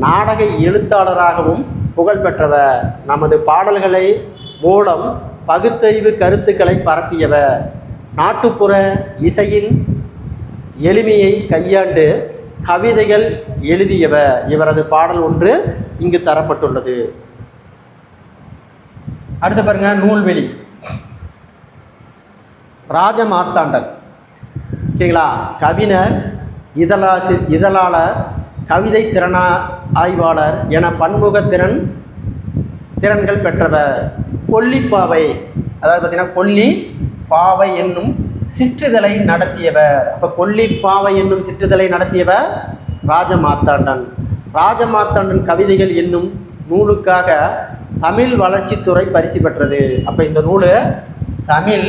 நாடக எழுத்தாளராகவும் புகழ்பெற்றவர். நமது பாடல்களை மூலம் பகுத்தறிவு கருத்துக்களை பரப்பியவர். நாட்டுப்புற இசையின் எளிமையை கையாண்டு கவிதைகள் எழுதியவர். இவரது பாடல் ஒன்று இங்கு தரப்பட்டுள்ளது. அடுத்து பாருங்க, நூல்வெளி. ராஜமார்த்தாண்டன், ஓகேங்களா? கவிஞர், இதழாளர், கவிதை ஆய்வாளர் என பன்முக திறன்கள் பெற்றவர். கொல்லிப்பாவை, அதாவது பார்த்தீங்கன்னா கொல்லிப்பாவை என்னும் சிற்றிதழை நடத்தியவர். அப்போ கொல்லிப்பாவை என்னும் சிற்றிதழை நடத்தியவர் ராஜமார்த்தாண்டன். ராஜமார்த்தாண்டன் கவிதைகள் என்னும் நூலுக்காக தமிழ் வளர்ச்சித்துறை பரிசு பெற்றது. அப்போ இந்த நூல் தமிழ்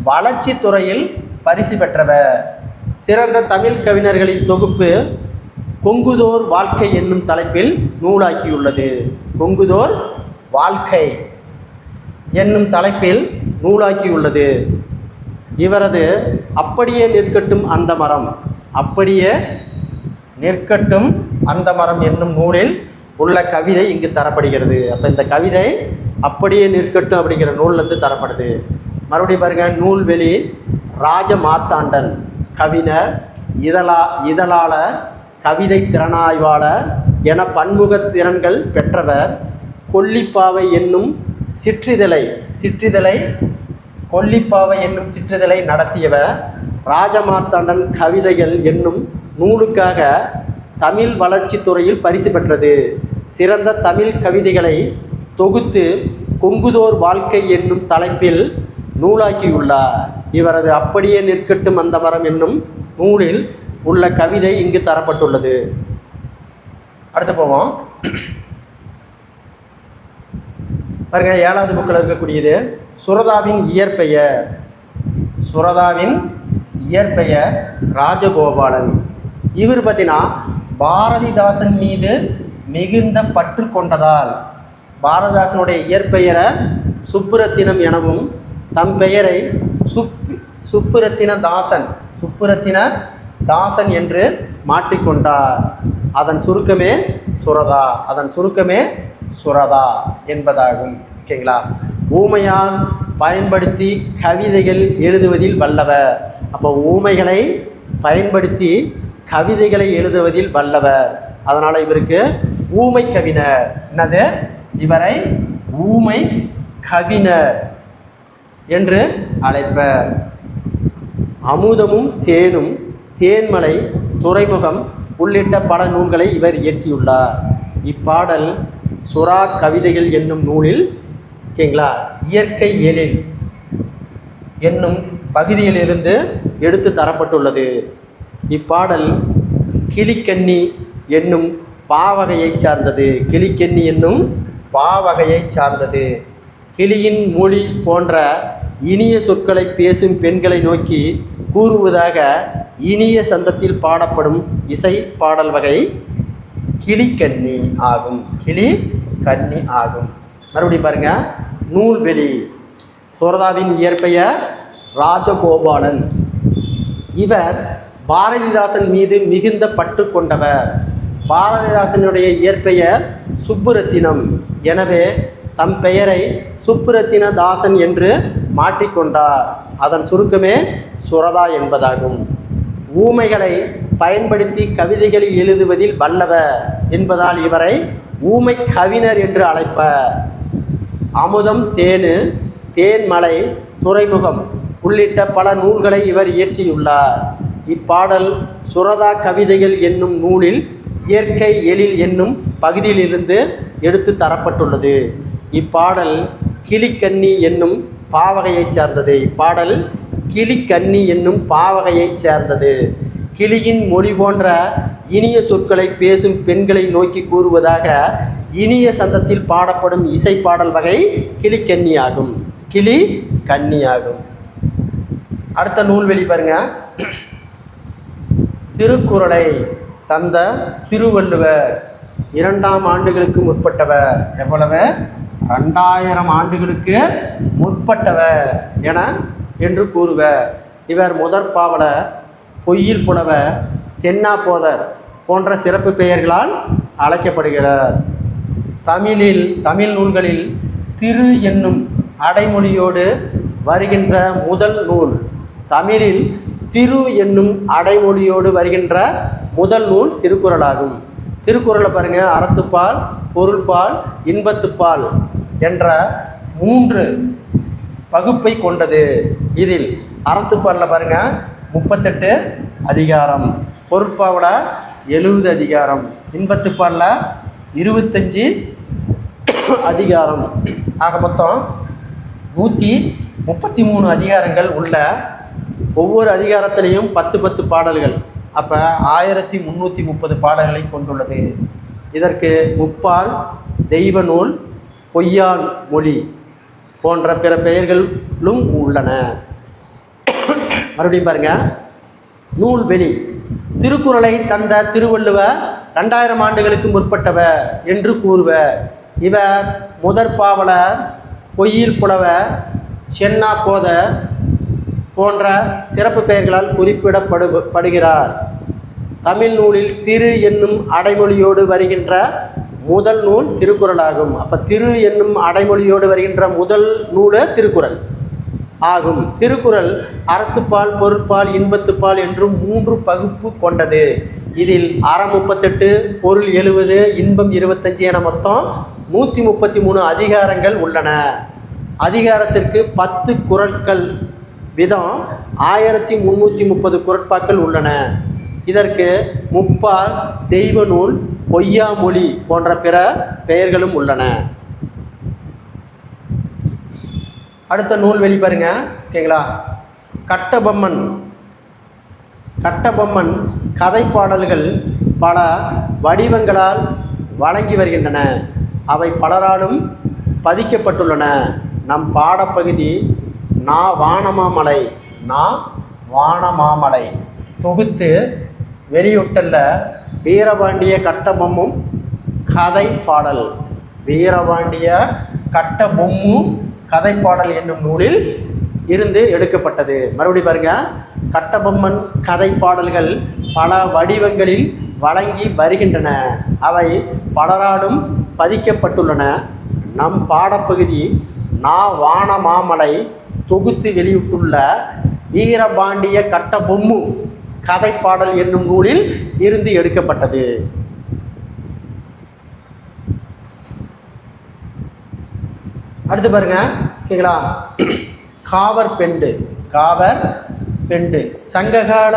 வளர்ச்சித்துறையில் பரிசு பெற்றவர். சிறந்த தமிழ் கவிஞர்களின் தொகுப்பு கொங்குதோர் வாழ்க்கை என்னும் தலைப்பில் நூலாக்கியுள்ளது. கொங்குதோர் வாழ்க்கை என்னும் தலைப்பில் நூலாக்கியுள்ளது. இவரது அப்படியே நிற்கட்டும் அந்த மரம், அப்படியே நிற்கட்டும் அந்த மரம் என்னும் நூலில் உள்ள கவிதை இங்கு தரப்படுகிறது. அப்போ இந்த கவிதை அப்படியே நிற்கட்டும் அப்படிங்கிற நூல்லேருந்து தரப்படுது. மறுபடியும் பாருங்கள், நூல்வெளி. ராஜமார்த்தாண்டன் கவிஞர், இதழாளர், கவிதை திறனாய்வாளர் என பன்முக திறன்கள் பெற்றவர். கொல்லிப்பாவை என்னும் கொல்லிப்பாவை என்னும் சிற்றிதழை நடத்தியவர். ராஜமார்த்தாண்டன் கவிதைகள் என்னும் நூலுக்காக தமிழ் வளர்ச்சி துறையில் பரிசு பெற்றது. சிறந்த தமிழ் கவிதைகளை தொகுத்து கொங்குதோர் வாழ்க்கை என்னும் தலைப்பில் நூலாக்கியுள்ளார். இவரது அப்படியே நிற்கட்டும் அந்த மரம் என்னும் நூலில் உள்ள கவிதை இங்கு தரப்பட்டுள்ளது. அடுத்து போவோம் பாருங்க. 7வது புக்கில் இருக்கக்கூடியது சுரதாவின் இயற்பெயர். சுரதாவின் இயற்பெயர் ராஜகோபாலன். இவர் பார்த்தீங்கன்னா பாரதிதாசன் மீது மிகுந்த பற்று கொண்டதால் பாரதிதாசனுடைய இயற்பெயரை சுப்புரத்தினம் எனவும் தம் பெயரை சுப்புரத்தின தாசன் என்று மாற்றிக்கொண்டார். அதன் சுருக்கமே சுரதா என்பதாகும். ஓகேங்களா? ஊமையால் பயன்படுத்தி கவிதைகள் எழுதுவதில் வல்லவர். அப்போ ஊமைகளை பயன்படுத்தி கவிதைகளை எழுதுவதில் வல்லவர். அதனால் இவருக்கு ஊமை கவிஞர். என்னது? இவரை ஊமை கவிஞர் என்று அழைப்பர். அமுதமும் தேனும், தேன்மலை, துறைமுகம் உள்ளிட்ட பல நூல்களை இவர் இயற்றியுள்ளார். இப்பாடல் சுறா கவிதைகள் என்னும் நூலில் ஓகேங்களா இயற்கை எழில் என்னும் பகுதியிலிருந்து எடுத்து தரப்பட்டுள்ளது. இப்பாடல் கிளிக்கண்ணி என்னும் பாவகையைச் சார்ந்தது. கிளியின் மொழி போன்ற இனிய சொற்களை பேசும் பெண்களை நோக்கி கூறுவதாக இனிய சந்தத்தில் பாடப்படும் இசை பாடல் வகை கிளிக்கண்ணி ஆகும். மறுபடியும் பாருங்க. நூல்வெளி. சுரதாவின் இயற்பெயர் ராஜகோபாலன். இவர் பாரதிதாசன் மீது மிகுந்த பற்று கொண்டவர். பாரதிதாசனுடைய இயற்பெயர் சுப்புரத்தினம். எனவே தம் பெயரை சுப்புரத்தின தாசன் என்று மாற்றிக்கொண்டார். அதன் சுருக்கமே சுரதா என்பதாகும். ஊமைகளை பயன்படுத்தி கவிதைகளை எழுதுவதில் வல்லவர் என்பதால் இவரை ஊமை கவிஞர் என்று அழைப்பர். அமுதம், தேன்மலை, துறைமுகம் உள்ளிட்ட பல நூல்களை இவர் இயற்றியுள்ளார். இப்பாடல் சுரதா கவிதைகள் என்னும் நூலில் இயற்கை எழில் என்னும் பகுதியிலிருந்து எடுத்து தரப்பட்டுள்ளது. இப்பாடல் கிளிக்கண்ணி என்னும் பாவகையைச் சேர்ந்தது. கிளியின் மொழி போன்ற இனிய சொற்களை பேசும் பெண்களை நோக்கி கூறுவதாக இனிய சந்தத்தில் பாடப்படும் இசை பாடல் வகை கிளிக்கண்ணி ஆகும். அடுத்த நூல்வெளி பாருங்க. திருக்குறளை தந்த திருவள்ளுவர் 2ஆம் ஆண்டுகளுக்கு முற்பட்டவர். எவ்வளவு? 2000 ஆண்டுகளுக்கு முற்பட்டவர் என்று கூறுவர். இவர் முதற்பாவலர், பொய்யில் புலவர், சென்னா போதர் போன்ற சிறப்பு பெயர்களால் அழைக்கப்படுகிறார். தமிழ் நூல்களில் திரு என்னும் அடைமொழியோடு வருகின்ற முதல் நூல் திருக்குறளாகும். திருக்குறளை பாருங்க. அறத்துப்பால், பொருள்பால், இன்பத்துப்பால் என்ற 3 பகுப்பை கொண்டது. இதில் அறத்துப்பாலில் பாருங்க 38 அதிகாரம், பொருட்பாவில் 70 அதிகாரம், இன்பத்துப்பாலில் 25 அதிகாரம். ஆக மொத்தம் 133 அதிகாரங்கள் உள்ள ஒவ்வொரு அதிகாரத்திலையும் 10 பாடல்கள். அப்போ 1330 பாடல்களை கொண்டுள்ளது. இதற்கு முப்பால், தெய்வ நூல், பொய்யான் மொழி போன்ற பிற பெயர்களும் உள்ளன. மறுபடியும் பாருங்க. நூல்வெளி. திருக்குறளை தந்த திருவள்ளுவர் 2000 ஆண்டுகளுக்கு முற்பட்டவர் என்று கூறுவர். இவர் முதற்பாவலர், பொய்யில் புலவர், சென்னா போதர் போன்ற சிறப்பு பெயர்களால் குறிப்பிடப்படுகிறார். தமிழ் நூலில் திரு என்னும் அடைமொழியோடு வருகின்ற முதல் நூல் திருக்குறளாகும். அப்போ திரு என்னும் அடைமொழியோடு வருகின்ற முதல் நூல் திருக்குறள் ஆகும். திருக்குறள் அறத்துப்பால், பொருட்பால், இன்பத்துப்பால் என்றும் 3 பகுப்பு கொண்டது. இதில் அறம் 38, பொருள் 70, இன்பம் 25 என மொத்தம் 133 அதிகாரங்கள் உள்ளன. அதிகாரத்திற்கு 10 குறட்கள் விதம் 1330 குறட்பாக்கள் உள்ளன. இதற்கு முப்பால், தெய்வ நூல், பொய்யாமொழி போன்ற பிற பெயர்களும் உள்ளன. அடுத்த நூல்வெளி பாருங்க. ஓகேங்களா? கட்டபொம்மன். கட்டபொம்மன் கதைப்பாடல்கள் பல வடிவங்களால் வழங்கி வருகின்றன. அவை பலராலும் பதிக்கப்பட்டுள்ளன. நம் பாடப்பகுதி வானமாமலை வானமாமலை தொகுத்து வெளியிட்டுள்ள வீரபாண்டிய கட்டபொம்மும் கதை பாடல், வீரபாண்டிய கட்டபொம்மு கதைப்பாடல் என்னும் நூலில் இருந்து எடுக்கப்பட்டது. மறுபடியும் பாருங்க. கட்டபொம்மன் கதை பாடல்கள் பல வடிவங்களில் வழங்கி வருகின்றன. அவை பலராலும் பதிக்கப்பட்டுள்ளன. நம் பாடப்பகுதி வானமாமலை தொகுத்து வெளியிட்டுள்ள வீரபாண்டிய கட்டபொம்மு கதைப்பாடல் என்னும் நூலில் இருந்து எடுக்கப்பட்டது. அடுத்து பாருங்க. ஓகேங்களா? காவர் பெண்டு சங்ககால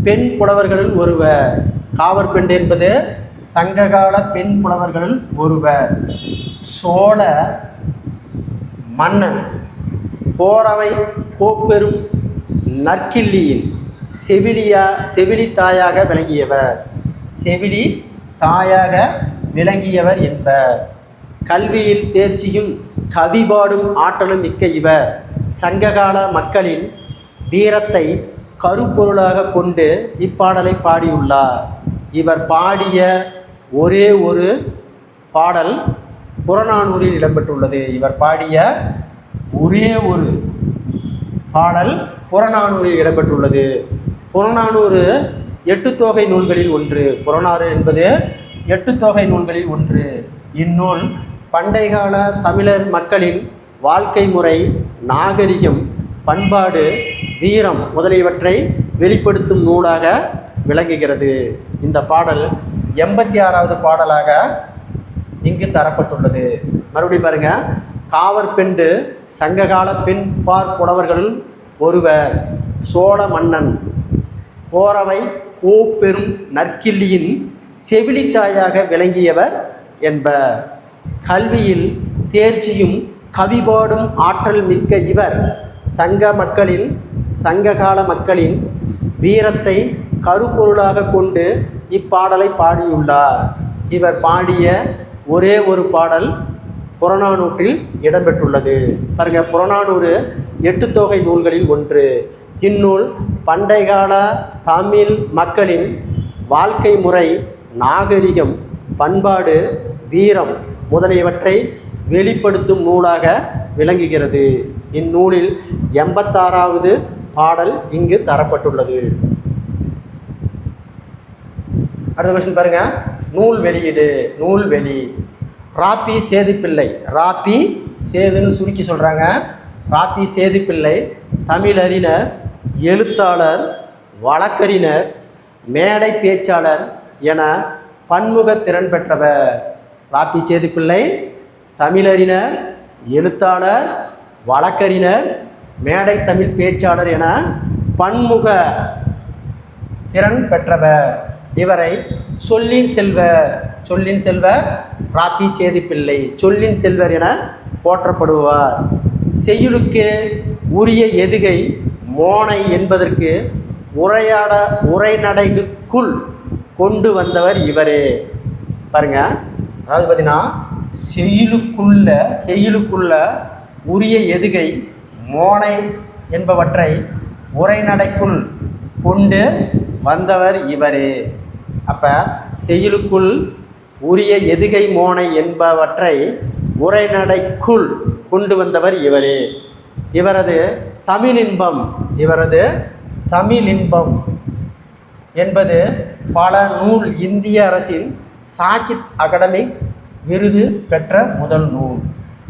பெண் புலவர்களுள் ஒருவர். காவர் பெண்டு என்பது சங்ககால பெண் புலவர்களுள் ஒருவர். சோழ மன்னன் போரவை கோப்பெரும் நற்கிள்ளியின் செவிலி தாயாக விளங்கியவர் என்பர். கல்வியில் தேர்ச்சியும் கவிபாடும் ஆற்றலும் மிக்க இவர் சங்ககால மக்களின் வீரத்தை கருப்பொருளாக கொண்டு இப்பாடலை பாடியுள்ளார். இவர் பாடிய ஒரே ஒரு பாடல் புறநானூறில் இடம்பெற்றுள்ளது. இவர் பாடிய ஒரே ஒரு பாடல் புறநானூறில் இடம்பெற்றுள்ளது. புறநானூறு 8 தொகை நூல்களில் ஒன்று. புறநானூறு என்பது 8 தொகை நூல்களில் ஒன்று. இந்நூல் பண்டைகால தமிழர் மக்களின் வாழ்க்கை முறை, நாகரிகம், பண்பாடு, வீரம் முதலியவற்றை வெளிப்படுத்தும் நூலாக விளங்குகிறது. இந்த பாடல் 86வது பாடலாக இங்கு தரப்பட்டுள்ளது. மறுபடியும் பாருங்க. காவர் பெண்டு சங்ககால பெண் புலவர்களுள் ஒருவர். சோழ மன்னன் போரவை கோப்பெரும் நற்கிள்ளியின் செவிலித்தாயாக விளங்கியவர் என்பர். கல்வியில் தேர்ச்சியும் கவிபாடும் ஆற்றல் மிக்க இவர் சங்ககால மக்களின் வீரத்தை கருப்பொருளாக கொண்டு இப்பாடலை பாடியுள்ளார். இவர் பாடிய ஒரே ஒரு பாடல் புறநானூற்றில் இடம்பெற்றுள்ளது. பாருங்க. புறநானூறு 8 தொகை நூல்களில் ஒன்று. இந்நூல் பண்டைகால தமிழ் மக்களின் வாழ்க்கை முறை, நாகரிகம், பண்பாடு, வீரம் முதலியவற்றை வெளிப்படுத்தும் நூலாக விளங்குகிறது. இந்நூலில் 86வது பாடல் இங்கு தரப்பட்டுள்ளது. அடுத்த கொஸ்டின் பாருங்க. நூல் வெளியீடு. நூல்வெளி. ராப்பி சேதுப்பிள்ளை. ராப்பி சேதுன்னு சுருக்கி சொல்கிறாங்க. ராப்பி சேதுப்பிள்ளை தமிழறிஞர், எழுத்தாளர், வழக்கறிஞர், மேடை பேச்சாளர் என பன்முக திறன் பெற்றவர். ராப்பி சேதுப்பிள்ளை தமிழறிஞர், எழுத்தாளர், வழக்கறிஞர், மேடை தமிழ் பேச்சாளர் என பன்முக திறன் பெற்றவர். இவரை சொல்லின் செல்வர் ராப்பி சேதுப்பிள்ளை சொல்லின் செல்வர் என போற்றப்படுவார். செய்யுளுக்கு உரிய எதுகை மோனை என்பதற்கு உரைநடைக்குள் கொண்டு வந்தவர் இவரே. பாருங்க. அதாவது பார்த்தீங்கன்னா செய்யுளுக்குள்ள உரிய எதுகை மோனை என்பவற்றை உரைநடைக்குள் கொண்டு வந்தவர் இவரே. அப்போ செய்யுளுக்குள் உரிய எதுகை மோனை என்பவற்றை உரைநடைக்குள் கொண்டு வந்தவர் இவரே. இவரது தமிழின்பம் என்பது பல நூல் இந்திய அரசின் சாகித் அகாடமிக் விருது பெற்ற முதல் நூல்.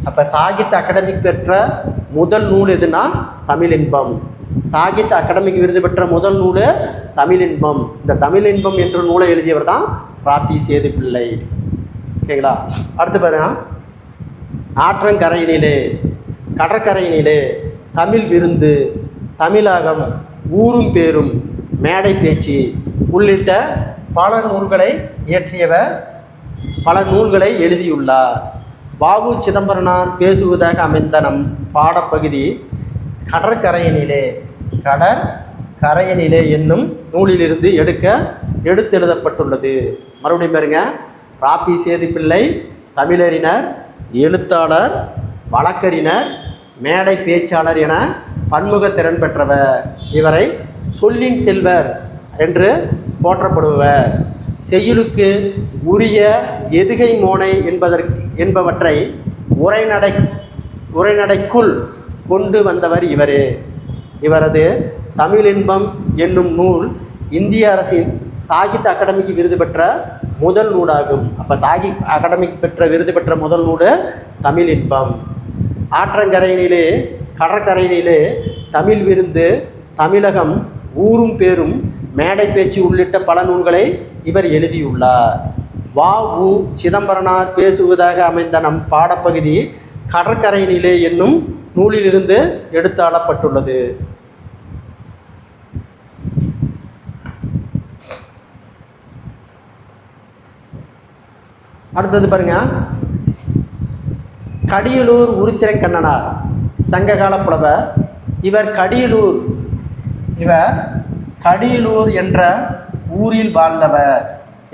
அப்போ சாகித் அகாடமிக் பெற்ற முதல் நூல் எதுனா தமிழின்பம். சாகித் அகாடமிக் விருது பெற்ற முதல் நூல் தமிழின்பம். இந்த தமிழின்பம் என்ற நூலை எழுதியவர் தான் ராப்பி சேதுப்பிள்ளை. ஓகேங்களா? அடுத்து பாருங்க. ஆற்றங்கரையினிலே, கடற்கரையினிலே, தமிழ் விருந்து, தமிழகம், ஊரும் பேரும், மேடை பேச்சு உள்ளிட்ட பல நூல்களை இயற்றியவர், பல நூல்களை எழுதியுள்ளார். வ.உ. சிதம்பரனார் பேசுவதாக அமைந்த நம் பாடப்பகுதி கடற்கரையினிலே என்னும் நூலிலிருந்து எடுத்தெழுதப்பட்டுள்ளது. மறுபடியும் பாருங்க, ராபி சேதுப்பிள்ளை தமிழறிஞர், எழுத்தாளர், வழக்கறிஞர், மேடை பேச்சாளர் என பன்முக திறன் பெற்றவர். இவரை சொல்லின் செல்வர் என்று போற்றப்படுபவர். செய்யுளுக்கு உரிய எதுகை மோனை என்பவற்றை உரைநடைக்குள் கொண்டு வந்தவர் இவரே. இவரது தமிழின்பம் என்னும் நூல் இந்திய அரசின் சாகித்ய அகாடமிக்கு விருது பெற்ற முதல் நூலாகும். அப்போ அகாடமிக்கு விருது பெற்ற முதல் நூல் தமிழின்பம். கடற்கரையினிலே தமிழ் விருந்து, தமிழகம், ஊரும் பேரும், மேடை பேச்சு உள்ளிட்ட பல நூல்களை இவர் எழுதியுள்ளார். வ.உ. சிதம்பரனார் பேசுவதாக அமைந்த நம் பாடப்பகுதி கடற்கரையினிலே என்னும் நூலிலிருந்து எடுத்தாளப்பட்டுள்ளது. அடுத்தது பாருங்க, கடியலூர் உருத்திரங்கண்ணனார் சங்ககால புலவர். இவர் கடியலூர் என்ற ஊரில் வாழ்ந்தவர்.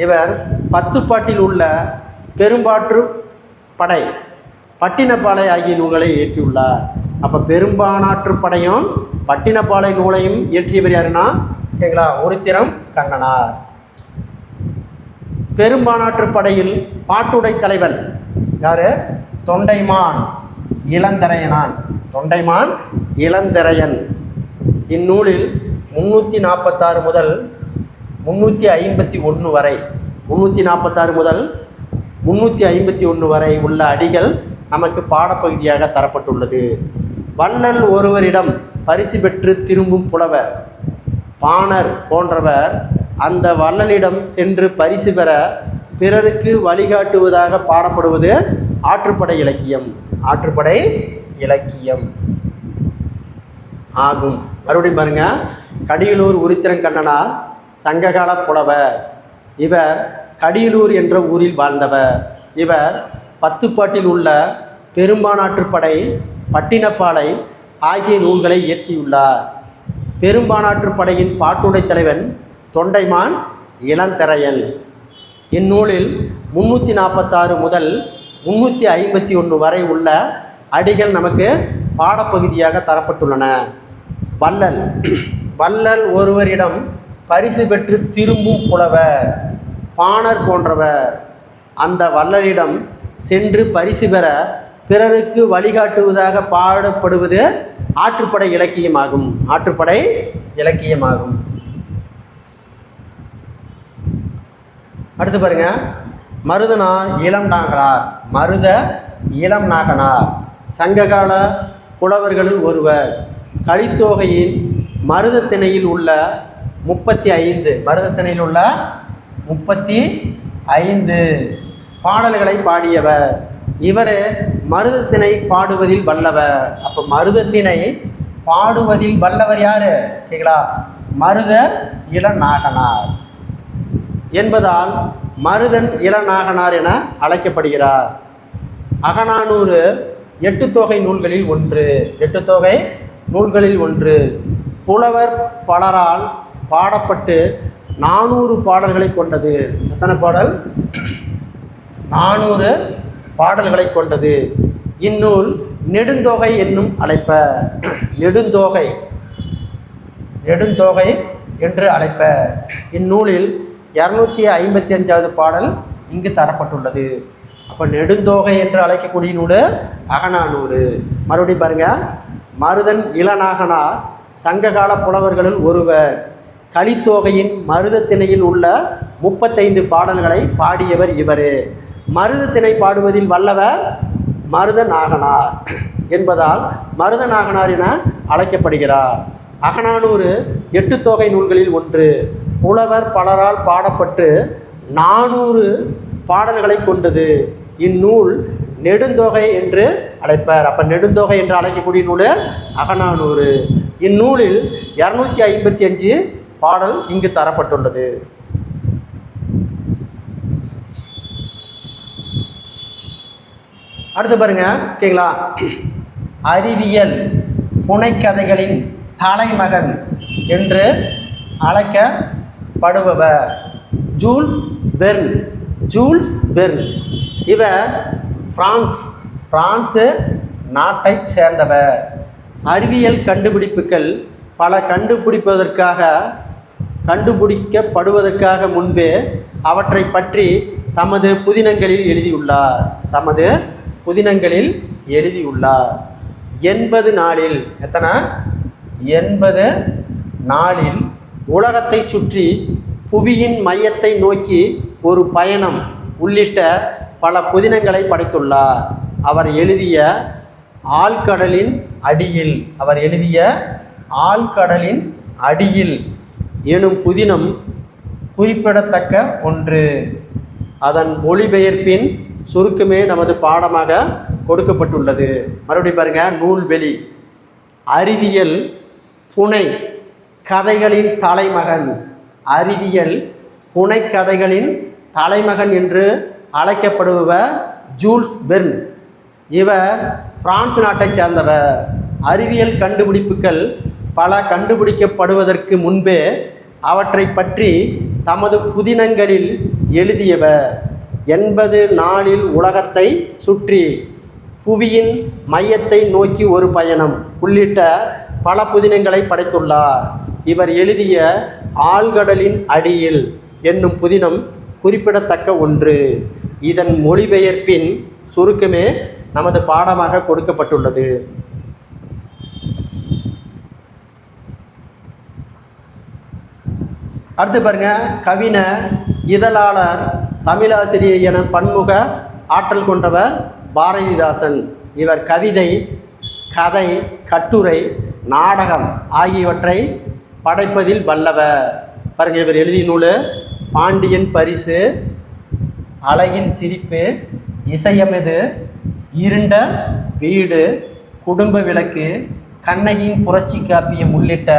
இவர் பத்துப்பாட்டில் உள்ள பெரும்பாற்று படை, பட்டினப்பாலை ஆகிய நூல்களை இயற்றியுள்ளார். அப்போ பெரும்பானாற்று படையும் பட்டினப்பாலை நூலையும் இயற்றியவர் யாருன்னா கேங்களா, உருத்திரம் கண்ணனார். பெரும்பானாற்று படையில் பாட்டுடை தலைவன் யாரு? தொண்டைமான் இளந்திரையன். இந்நூலில் 346 முதல் 351 வரை 346 முதல் 351 வரை உள்ள அடிகள் நமக்கு பாடப்பகுதியாக தரப்பட்டுள்ளது. வள்ளல் ஒருவரிடம் பரிசு பெற்று திரும்பும் புலவர், பாணர் போன்றவர் அந்த வள்ளலிடம் சென்று பரிசு பெற பிறருக்கு வழிகாட்டுவதாக பாடப்படுவது ஆற்றுப்படை இலக்கியம் ஆகும். மறுபடியும் பாருங்க, கடியலூர் உருத்திரங்கண்ணனார் சங்ககால புலவர். இவர் கடியலூர் என்ற ஊரில் வாழ்ந்தவர். இவர் பத்துப்பாட்டில் உள்ள பெரும்பானாற்றுப்படை, பட்டினப்பாலை ஆகிய நூல்களை இயற்றியுள்ளார். பெரும்பானாற்றுப்படையின் பாட்டுடை தலைவன் தொண்டைமான் இளந்திரையன். இந்நூலில் 346 முதல் 351 வரை உள்ள அடிகள் நமக்கு பாடப்பகுதியாக தரப்பட்டுள்ளன. வள்ளல் ஒருவரிடம் பரிசு பெற்று திரும்பும் புலவர், பாணர் போன்றவர் அந்த வள்ளலிடம் சென்று பரிசு பெற பிறருக்கு வழிகாட்டுவதாக பாடப்படுவது ஆற்றுப்படை இலக்கியமாகும். அடுத்து பாருங்க, மருத இளம் நாகனார் சங்ககால புலவர்களில் ஒருவர். கலித்தொகையின் மருதத்திணையில் உள்ள 35 பாடல்களை பாடியவர். இவர் மருதத்திணை பாடுவதில் வல்லவர். அப்போ மருதத்திணை பாடுவதில் வல்லவர் யாரு கேங்களா? மருத இளநாகனார் என்பதால் மருதன் இளநாகனார் என அழைக்கப்படுகிறார். அகநானூறு 8 தொகை நூல்களில் ஒன்று. புலவர் பலரால் பாடப்பட்டு 400 பாடல்களை கொண்டது. எத்தனை பாடல்? 400 பாடல்களை கொண்டது. இந்நூல் நெடுந்தொகை என்னும் நெடுந்தொகை என்று அழைப்ப. இந்நூலில் 255வது பாடல் இங்கு தரப்பட்டுள்ளது. அப்போ நெடுந்தொகை என்று அழைக்கக்கூடிய நூல் அகநானூறு. மறுபடியும் பாருங்க, மருதன் இளநாகனார் சங்ககால புலவர்களுள் ஒருவர். கலித்தொகையின் மருதத்திணையில் உள்ள 35 பாடல்களை பாடியவர் இவர். மருதத்திணை பாடுவதில் வல்லவர் மருதநாகனார் என்பதால் மருதநாகனார் என அழைக்கப்படுகிறார். அகநானூறு 8 தொகை நூல்களில் ஒன்று. புலவர் பலரால் பாடப்பட்டு 400 பாடல்களை கொண்டது. இந்நூல் நெடுந்தொகை என்று அழைப்பர். அப்போ நெடுந்தொகை என்று அழைக்கக்கூடிய நூல் அகநானூறு. இந்நூலில் 255 பாடல் இங்கு தரப்பட்டுள்ளது. அடுத்து பாருங்க, ஓகேங்களா, அறிவியல் புனைக்கதைகளின் தலைமகன் என்று அழைக்கப்படுபவர் ஜூல்ஸ் வெர்ன். இவர் பிரான்ஸ் நாட்டைச் சேர்ந்தவர். அறிவியல் கண்டுபிடிப்புகள் பல கண்டுபிடிக்கப்படுவதற்காக முன்பே அவற்றை பற்றி தமது புதினங்களில் எழுதியுள்ளார். 80 நாளில் 80 நாளில் உலகத்தை சுற்றி புவியின் மையத்தை நோக்கி ஒரு பயணம் உள்ளிட்ட பல புதினங்களை படைத்துள்ளார். அவர் எழுதிய ஆழ்கடலின் அடியில் எனும் புதினம் குறிப்பிடத்தக்க ஒன்று. அதன் மொழிபெயர்ப்பின் சுருக்கமே நமது பாடமாக கொடுக்கப்பட்டுள்ளது. மறுபடியும் பாருங்க, நூல்வெளி அறிவியல் புனை கதைகளின் தலைமகன் என்று அழைக்கப்படுபவர் ஜூல்ஸ் வெர்ன். இவர் பிரான்ஸ் நாட்டைச் சேர்ந்தவர். அறிவியல் கண்டுபிடிப்புகள் பல கண்டுபிடிக்கப்படுவதற்கு முன்பே அவற்றை பற்றி தமது புதினங்களில் எழுதியவர். 80 நாளில் உலகத்தை சுற்றி புவியின் மையத்தை நோக்கி ஒரு பயணம் உள்ளிட்ட பல புதினங்களை படைத்துள்ளார். இவர் எழுதிய ஆழ்கடலின் அடியில் என்னும் புதினம் குறிப்பிடத்தக்க ஒன்று. இதன் மொழிபெயர்ப்பின் சுருக்கமே நமது பாடமாக கொடுக்கப்பட்டுள்ளது. அடுத்து பாருங்க, கவிஞர், இதழாளர், தமிழாசிரியர் என பன்முக ஆற்றல் கொண்டவர் பாரதிதாசன். இவர் கவிதை, கதை, கட்டுரை, நாடகம் ஆகியவற்றை படைப்பதில் வல்லவர். பாருங்க, இவர் எழுதிய நூல் பாண்டியன் பரிசு, அழகின் சிரிப்பு, இசையமெது, இருண்ட வீடு, குடும்ப விளக்கு, கண்ணகியின் புரட்சி காப்பியம் உள்ளிட்ட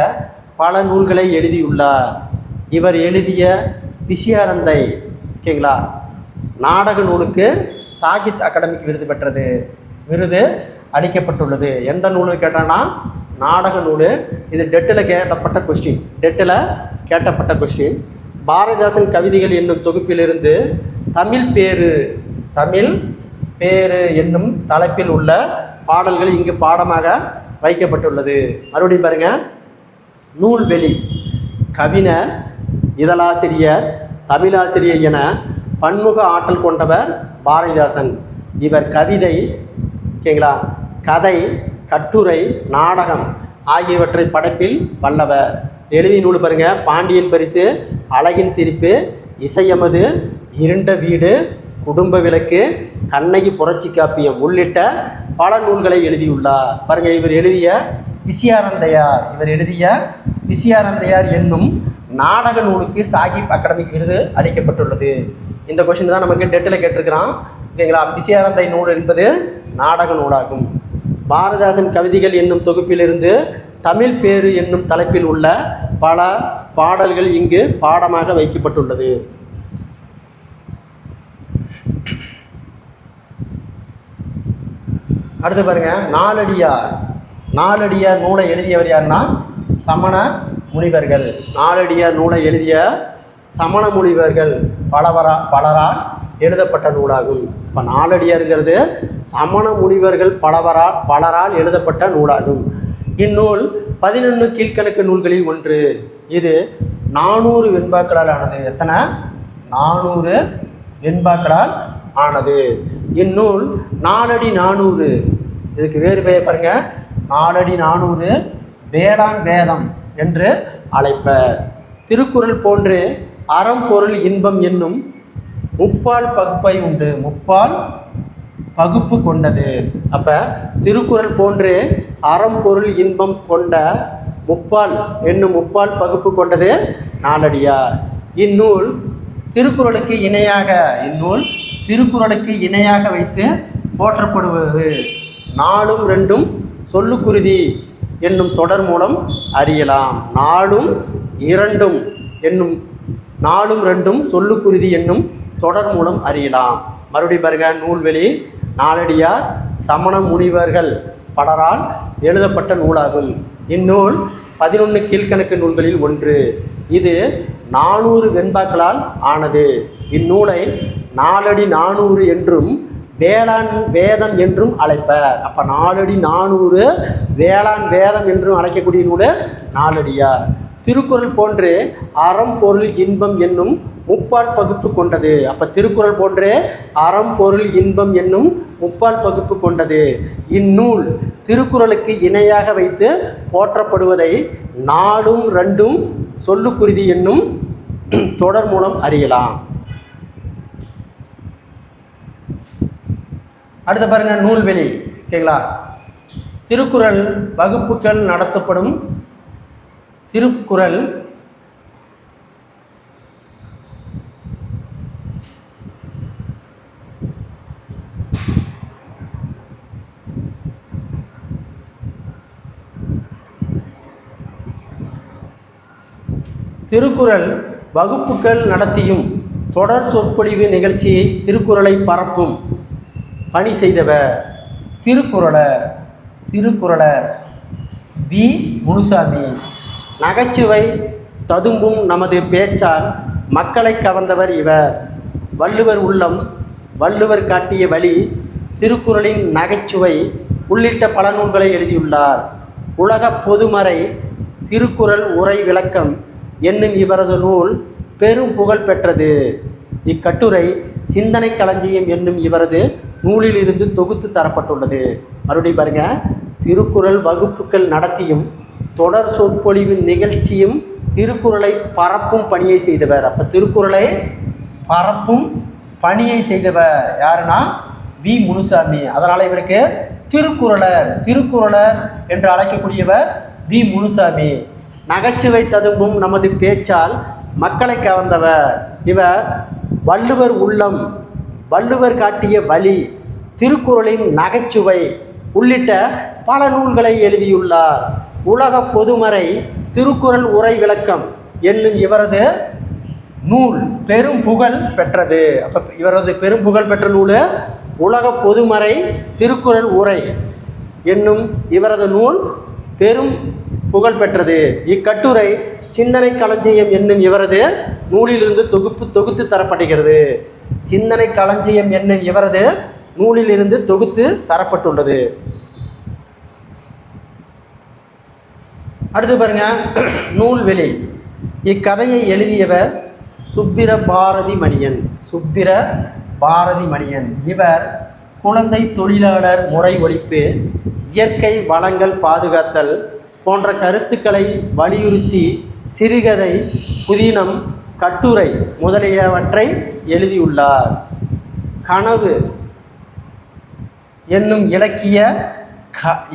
பல நூல்களை எழுதியுள்ளார். இவர் எழுதிய விஷயாரந்தை, ஓகேங்களா, நாடக நூலுக்கு சாகித்ய அகாடமிக்கு விருது அளிக்கப்பட்டுள்ளது. எந்த நூல்னு கேட்டான்னா நாடக நூல். இது டெட்டில் கேட்டப்பட்ட கொஸ்டின். பாரதிதாசன் கவிதைகள் என்னும் தொகுப்பிலிருந்து தமிழ் பேரு என்னும் தலைப்பில் உள்ள பாடல்கள் இங்கு பாடமாக வைக்கப்பட்டுள்ளது. மறுபடியும் பாருங்க, நூல்வெளி கவிஞர், இதழாசிரியர், தமிழாசிரியர் என பன்முக ஆற்றல் கொண்டவர் பாரதிதாசன். இவர் கவிதை, ஓகேங்களா, கதை, கட்டுரை, நாடகம் ஆகியவற்றை படைப்பில் வல்லவர். எழுதிய நூல் பாருங்க, பாண்டியன் பரிசு, அழகின் சிரிப்பு, இசையமது, இருண்ட வீடு, குடும்ப விளக்கு, கண்ணகி புரட்சி காப்பியம் உள்ளிட்ட பல நூல்களை எழுதியுள்ளார். பாருங்க, இவர் எழுதிய விஷயாரந்தையார் என்னும் நாடக நூலுக்கு சாகித்ய அகாடமிக் விருது அளிக்கப்பட்டுள்ளது. இந்த கொஸ்டின் தான் நமக்கு டெட்டில் கேட்டிருக்கிறான், ஓகேங்களா. விஷயாரந்தை நூல் என்பது நாடக நூலாகும். பாரதிதாசன் கவிதைகள் என்னும் தொகுப்பிலிருந்து தமிழ் பேரு என்னும் தலைப்பில் உள்ள பல பாடல்கள் இங்கு பாடமாக வைக்கப்பட்டுள்ளது. அடுத்து பாருங்க, நாலடியார் நூலை எழுதியவர் யாருன்னா சமண முனிவர்கள். நாலடியார் நூலை எழுதிய சமண முனிவர்கள் பலரால் எழுதப்பட்ட நூலாகும். இப்போ நாலடியாருங்கிறது சமண முனிவர்கள் பலரால் எழுதப்பட்ட நூலாகும். இந்நூல் 11 கீழ்க்கணக்கு நூல்களில் ஒன்று. இது 400 வெண்பாக்களால் ஆனது. எத்தனை? 400 வெண்பாக்களால் ஆனது. இந்நூல் 4 அடி 400. இதுக்கு வேறு பெயர் பாருங்க, 4 அடி 400 வேளாண் வேதம் என்று அழைப்பர். திருக்குறள் போன்று அறம் பொருள் இன்பம் என்னும் முப்பால் பகுப்பை உண்டு. முப்பால் பகுப்பு கொண்டது. அப்போ திருக்குறள் போன்று அறம் பொருள் இன்பம் கொண்ட முப்பால் பகுப்பு கொண்டது நாலடியார். இந்நூல் திருக்குறளுக்கு இணையாக வைத்து போற்றப்படுவது நாலும் ரெண்டும் சொல்லுக்குருதி என்னும் தொடர் மூலம் அறியலாம். நாலும் ரெண்டும் சொல்லுக்குருதி என்னும் தொடர் மூலம் அறியலாம். மறுபடியும் பாருங்க, நூல்வெளி நாலடியார் சமண முனிவர்கள் பலரால் எழுதப்பட்ட நூலாகும். இந்நூல் 11 கீழ்கணக்கு நூல்களில் ஒன்று. இது 400 வெண்பாக்களால் ஆனது. இந்நூலை 4 அடி 400 என்றும் வேளாண் வேதம் என்றும் அழைப்பர். அப்போ 4 அடி 400 வேளாண் வேதம் என்றும் அழைக்கக்கூடிய நூல் நாலடியார். திருக்குறள் போன்று அறம் பொருள் இன்பம் என்னும் முப்பால் பகுப்பு கொண்டது. அப்போ திருக்குறள் போன்று அறம் பொருள் இன்பம் என்னும் முப்பால் பகுப்பு கொண்டது. இந்நூல் திருக்குறளுக்கு இணையாக வைத்து போற்றப்படுவதை நாலும் ரெண்டும் சொல்லுக்குருதி என்னும் தொடர் மூலம் அறியலாம். அடுத்த பாருங்க, நூல்வெளி. ஓகேங்களா? திருக்குறள் வகுப்புகள் நடத்தப்படும் திருக்குறள் திருக்குறள் வகுப்புகள் நடத்தியும் தொடர் சொற்பொழிவு நிகழ்ச்சியை திருக்குறளை பரப்பும் பணி செய்தவர் திருக்குறளர் வி. முனுசாமி. நகைச்சுவை ததும்பும் நமது பேச்சால் மக்களை கவர்ந்தவர் இவர். வள்ளுவர் உள்ளம், வள்ளுவர் காட்டிய வழி, திருக்குறளின் நகைச்சுவை உள்ளிட்ட பல நூல்களை எழுதியுள்ளார். உலக பொதுமறை திருக்குறள் உரை விளக்கம் என்னும் இவரது நூல் பெரும் புகழ் பெற்றது. இக்கட்டுரை சிந்தனை களஞ்சியம் என்னும் இவரது நூலிலிருந்து தொகுத்து தரப்பட்டுள்ளது. மறுபடியும் பாருங்க, திருக்குறள் வகுப்புகள் நடத்தியும் தொடர் சொற்பொழிவு நிகழ்ச்சியும் திருக்குறளை பரப்பும் பணியை செய்தவர். அப்போ திருக்குறளை பரப்பும் பணியை செய்தவர் யாருன்னா வி. முனுசாமி. அதனால் இவருக்கு திருக்குறளர் என்று அழைக்கக்கூடியவர் வி. முனுசாமி. நகைச்சுவை ததும்பும் நமது பேச்சால் மக்களை கவர்ந்தவர் இவர். வள்ளுவர் உள்ளம், வள்ளுவர் காட்டிய வழி, திருக்குறளின் நகைச்சுவை உள்ளிட்ட பல நூல்களை எழுதியுள்ளார். உலக பொதுமறை திருக்குறள் உரை விளக்கம் என்னும் இவரது நூல் பெரும் புகழ் பெற்றது. அப்போ இவரது பெரும் புகழ் பெற்ற நூல் உலக பொதுமறை திருக்குறள் உரை என்னும் இவரது நூல் பெரும் புகழ் பெற்றது. இக்கட்டுரை சிந்தனை களஞ்சியம் என்னும் இவரது நூலிலிருந்து தொகுத்து தரப்படுகிறது. சிந்தனை களஞ்சியம் என்னும் இவரது நூலிலிருந்து தொகுத்து தரப்பட்டுள்ளது. அடுத்து பாருங்க, நூல்வெளி. இக்கதையை எழுதியவர் சுப்பிர பாரதி மணியன். இவர் குழந்தை தொழிலாளர் முறை ஒழிப்பு, இயற்கை வளங்கள் பாதுகாத்தல் போன்ற கருத்துக்களை வலியுறுத்தி சிறுகதை, புதினம், கட்டுரை முதலியவற்றை எழுதியுள்ளார். கனவு என்னும் இலக்கிய